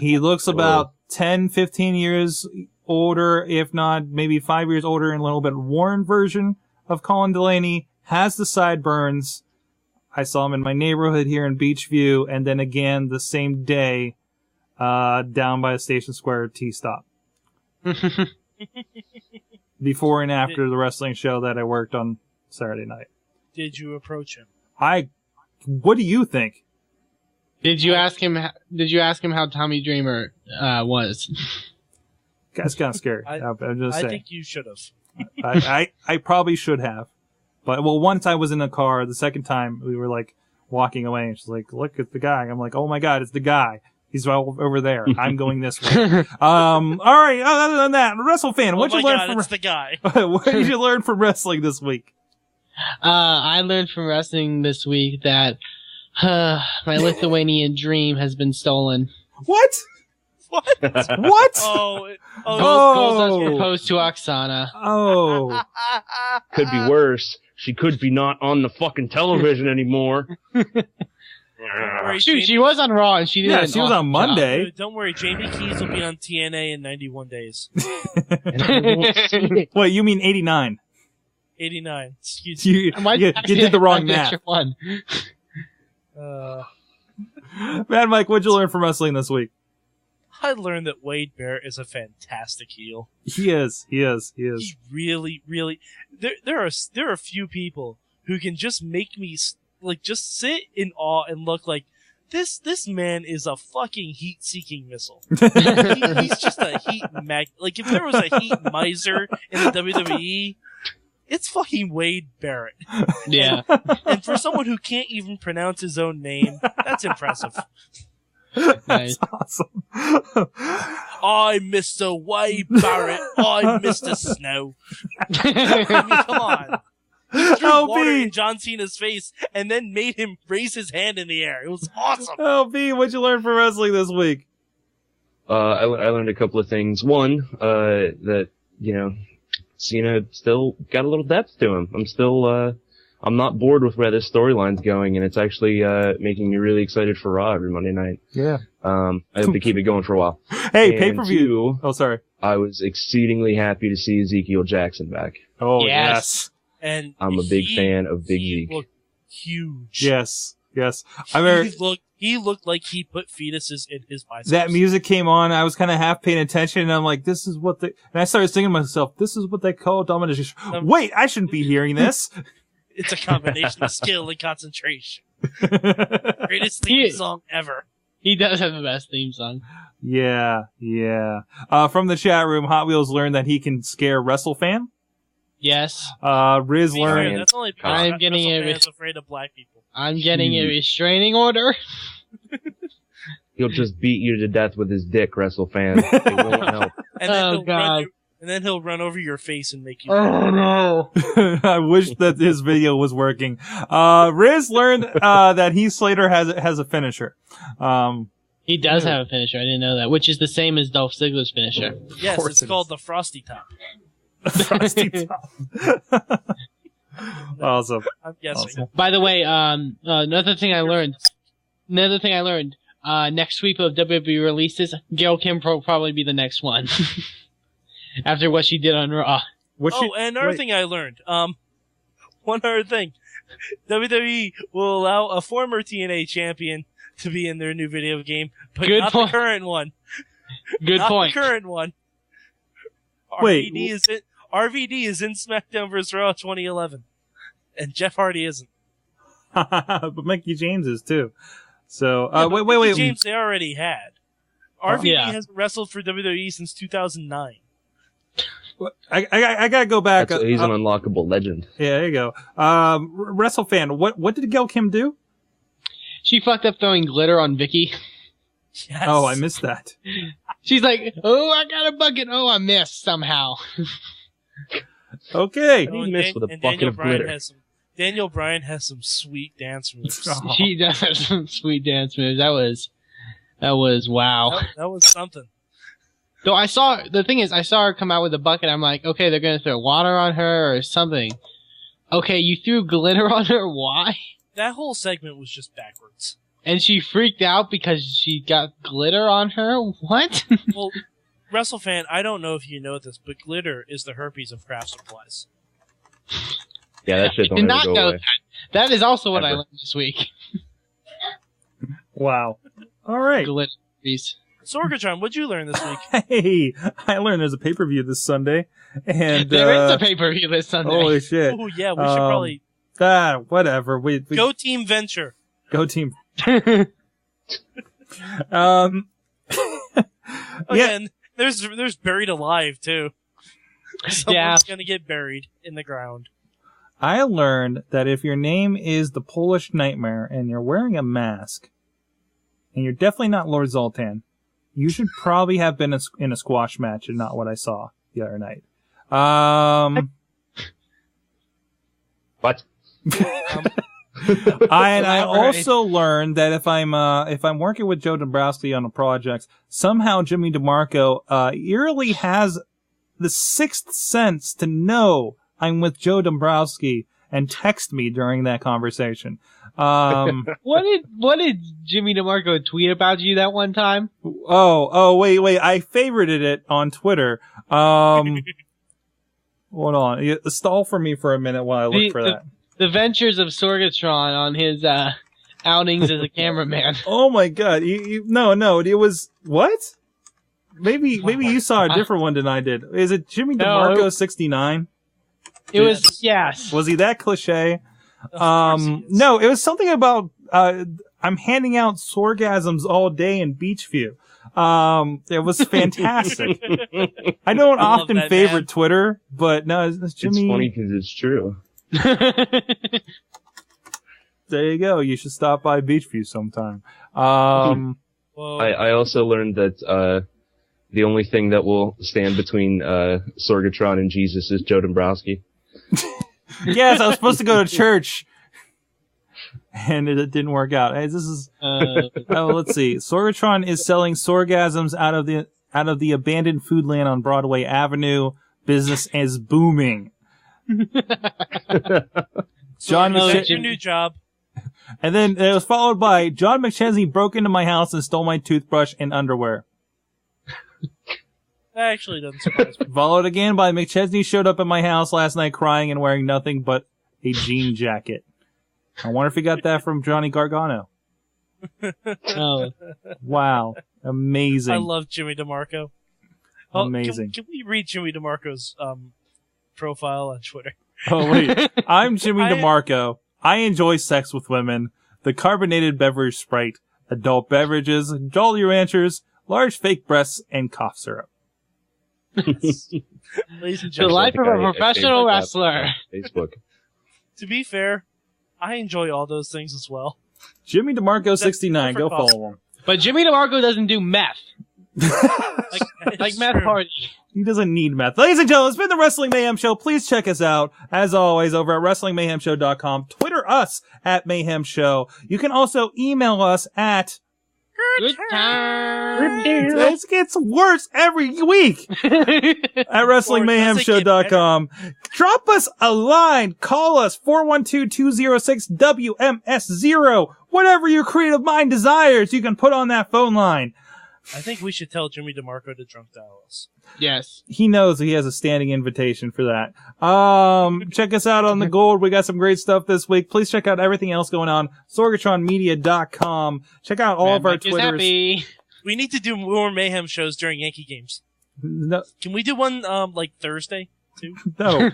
He looks about 10, 15 years older, if not maybe 5 years older, and a little bit worn version of Colin Delaney. Has the sideburns. I saw him in my neighborhood here in Beachview, and then again the same day down by the Station Square T-Stop. Before and after the wrestling show that I worked on Saturday night. Did you approach him? What do you think? Did you ask him how Tommy Dreamer was? That's kind of scary. I'm just saying. I think you should have. I probably should have. But once I was in the car, the second time we were like walking away, and she's like, "Look at the guy." I'm like, "Oh my God, it's the guy. He's over there. I'm going this way." All right. Other than that, WrestleFan, what'd you learn from? It's the guy. What did you learn from wrestling this week? I learned from wrestling this week that My Lithuanian dream has been stolen. What? What? What? Gold proposed to Oksana. Oh. Could be worse. She could be not on the fucking television anymore. Shoot, she was on Raw and she did. Yeah, she was on Monday. Dude, don't worry, Jamie Keys will be on TNA in 91 days. Wait, you mean 89? 89. Excuse me. You did the wrong math. Mad Mike, what'd you learn from wrestling this week? I learned that Wade Barrett is a fantastic heel. He is. He's really, really. There are few people who can just make me just sit in awe and look like this man is a fucking heat-seeking missile. He's just a heat mag. Like if there was a heat miser in the WWE, it's fucking Wade Barrett. Yeah. And for someone who can't even pronounce his own name, that's impressive. Nice. That's awesome. I'm Mr. Wade Barrett. I'm Mr. Snow. I mean, come on. He threw water in John Cena's face and then made him raise his hand in the air. It was awesome. LB, what'd you learn from wrestling this week? I learned a couple of things. One, that, Cena still got a little depth to him. I'm not bored with where this storyline's going, and it's actually making me really excited for Raw every Monday night. Yeah. I hope to keep it going for a while. Hey, pay-per-view. Oh, sorry. I was exceedingly happy to see Ezekiel Jackson back. Oh, yes. And I'm a big fan of Big Zeke. He looked huge. Yes. He looked like he put fetuses in his biceps. That music came on. I was kind of half paying attention, and I'm like, "This is what they." And I started singing to myself, "This is what they call domination." Wait, I shouldn't be hearing this. It's a combination of skill and concentration. Greatest theme song ever. He does have the best theme song. Yeah. From the chat room, Hot Wheels learned that he can scare WrestleFan. Yes. Riz learned. That's only I'm getting WrestleFan's afraid of black people. I'm getting a restraining order. He'll just beat you to death with his dick, WrestleFan. It won't help. And then he'll run over your face and make you. Oh no! I wish that his video was working. Riz learned that Heath Slater has a finisher. He does have a finisher. I didn't know that, which is the same as Dolph Ziggler's finisher. Yes, it's called the Frosty Top. Frosty Top. Awesome. I'm guessing. Awesome. By the way, another thing I learned. Next week of WWE releases, Gail Kim will probably be the next one. After what she did on Raw. And another thing I learned. One other thing. WWE will allow a former TNA champion to be in their new video game, but not the current one. Good point. Not the current one. Wait. RVD is in SmackDown vs. Raw 2011. And Jeff Hardy isn't. But Mickey James is too. So, wait. Mickey James they already had. RVD hasn't wrestled for WWE since 2009. I gotta go back. He's an unlockable legend. Yeah, there you go. WrestleFan, what did Gail Kim do? She fucked up throwing glitter on Vicky. Yes. Oh, I missed that. She's like, "Oh, I got a bucket. Oh, I missed somehow." Okay. He missed with a bucket of glitter. Daniel Bryan has some sweet dance moves. She does have some sweet dance moves. That was wow. That was something. Though I saw her come out with a bucket. I'm like, okay, they're gonna throw water on her or something. Okay, you threw glitter on her. Why? That whole segment was just backwards. And she freaked out because she got glitter on her? What? Well, WrestleFan, I don't know if you know this, but glitter is the herpes of craft supplies. Yeah, that shit don't ever go away. That is also what I learned this week. Wow. All right. Glitter herpes. Sorgatron, what'd you learn this week? Hey, I learned there's a pay-per-view this Sunday. And there is a pay-per-view this Sunday. Holy shit. Oh, yeah, we should probably... whatever. We Go Team Venture. Go Team. Again, there's buried alive, too. Someone's gonna get buried in the ground. I learned that if your name is the Polish Nightmare and you're wearing a mask, and you're definitely not Lord Zoltan, you should probably have been in a squash match and not what I saw the other night. What? I also learned that if I'm working with Joe Dombrowski on a project, somehow Jimmy DeMarco eerily has the sixth sense to know I'm with Joe Dombrowski and text me during that conversation. What did Jimmy DeMarco tweet about you that one time? Oh, wait, I favorited it on Twitter. Hold on. Stall for me for a minute while I look for that. The ventures of Sorgatron on his outings as a cameraman. Oh my god. No, it was what? Maybe you saw a different one than I did. Is it Jimmy DeMarco 69? It was, yes. Was he that cliche? No, it was something about I'm handing out Sorgasms all day in Beachview. It was fantastic. I don't often favorite Twitter, but no, it's Jimmy. It's funny because it's true. There you go. You should stop by Beachview sometime. I also learned that the only thing that will stand between Sorgatron and Jesus is Joe Dombrowski. Yes, I was supposed to go to church, and it didn't work out. Hey, this is let's see. Sorgatron is selling Sorgasms out of the abandoned food land on Broadway Avenue. Business is booming. John, your new job. And then it was followed by John McChesney broke into my house and stole my toothbrush and underwear. That actually doesn't surprise me. Followed again by McChesney showed up at my house last night crying and wearing nothing but a jean jacket. I wonder if he got that from Johnny Gargano. Oh. Wow. Amazing. I love Jimmy DeMarco. Amazing. Can we read Jimmy DeMarco's profile on Twitter? Oh, wait. I'm Jimmy DeMarco. I enjoy sex with women, the carbonated beverage Sprite, adult beverages, Jolly Ranchers, large fake breasts, and cough syrup. Ladies and The gentlemen. life of a professional wrestler. Facebook. To be fair, I enjoy all those things as well. Jimmy DeMarco 69. Go follow him. But Jimmy DeMarco doesn't do meth. like meth party. He doesn't need meth. Ladies and gentlemen, it's been the Wrestling Mayhem Show. Please check us out, as always, over at WrestlingMayhemShow.com. Twitter us at Mayhem Show. You can also email us at Good time. It gets worse every week at WrestlingMayhemShow.com. Drop us a line. Call us 412-206-WMS0. Whatever your creative mind desires, you can put on that phone line. I think we should tell Jimmy DeMarco to drunk dial us. Yes. He knows he has a standing invitation for that. Check us out on the Gold. We got some great stuff this week. Please check out everything else going on. SorgatronMedia.com. Check out all of our Twitters. We need to do more Mayhem shows during Yankee games. No. Can we do one like Thursday too? No.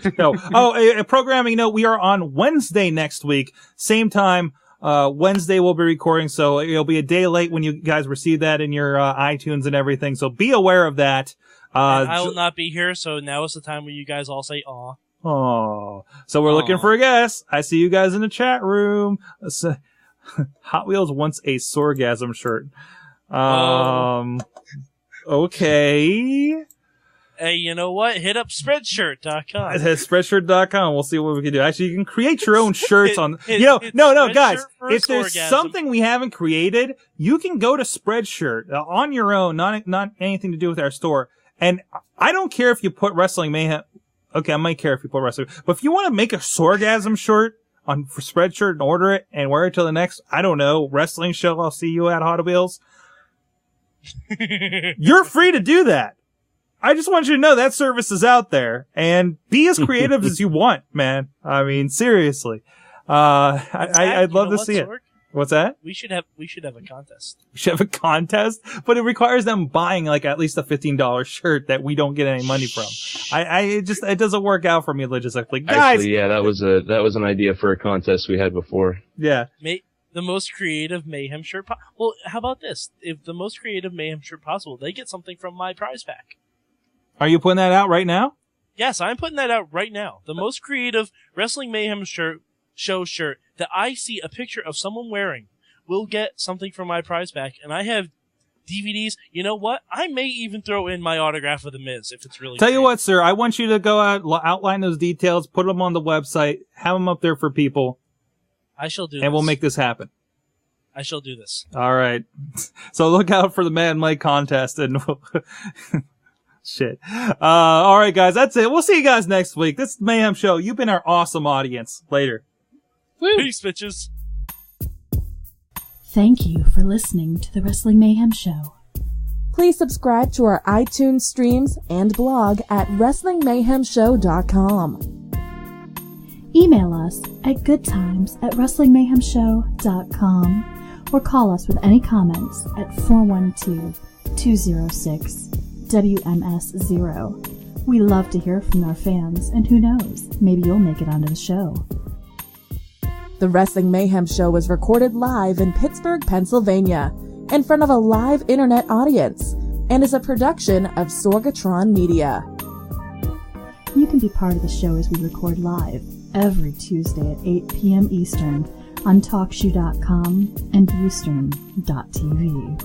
Oh, a programming note. We are on Wednesday next week. Same time. Wednesday we'll be recording, so it'll be a day late when you guys receive that in your iTunes and everything. So be aware of that. I will not be here, so now is the time when you guys all say "aw." Oh, so we're looking for a guest. I see you guys in the chat room. Hot Wheels wants a Sorgasm shirt. Okay. Hey, you know what? Hit up Spreadshirt.com. Spreadshirt.com. We'll see what we can do. Actually, you can create your own shirts on. No, guys. If there's something we haven't created, you can go to Spreadshirt on your own, not anything to do with our store. And I don't care if you put Wrestling Mayhem. Okay, I might care if you put Wrestling, but if you want to make a Sorgasm shirt for Spreadshirt and order it and wear it till the next, I don't know, wrestling show, I'll see you at Hot Wheels. You're free to do that. I just want you to know that service is out there, and be as creative as you want, man. I mean, seriously. I'd love to see it. What's that? We should have a contest. We should have a contest, but it requires them buying like at least a $15 shirt that we don't get any money from. It doesn't work out for me logistically. Guys. Actually, yeah, that was an idea for a contest we had before. Yeah. The most creative Mayhem shirt. Well, how about this? If the most creative Mayhem shirt possible, they get something from my prize pack. Are you putting that out right now? Yes, I'm putting that out right now. The most creative Wrestling Mayhem show shirt that I see a picture of someone wearing will get something from my prize pack. And I have DVDs. You know what? I may even throw in my autograph of The Miz if it's really Tell you what, sir, I want you to go out, outline those details, put them on the website, have them up there for people. I shall do this. And we'll make this happen. I shall do this. All right. So look out for the Mad Mike contest and shit. All right, guys. That's it. We'll see you guys next week. This is Mayhem Show. You've been our awesome audience. Later. Woo. Peace, bitches. Thank you for listening to the Wrestling Mayhem Show. Please subscribe to our iTunes streams and blog at WrestlingMayhemShow.com. Email us at goodtimes@WrestlingMayhemShow.com or call us with any comments at 412-206-WMS0. We love to hear from our fans, and who knows, maybe you'll make it onto the show. The Wrestling Mayhem Show was recorded live in Pittsburgh, Pennsylvania, in front of a live internet audience, and is a production of Sorgatron Media. You can be part of the show as we record live every Tuesday at 8 p.m. Eastern on TalkShoe.com and Eastern.tv.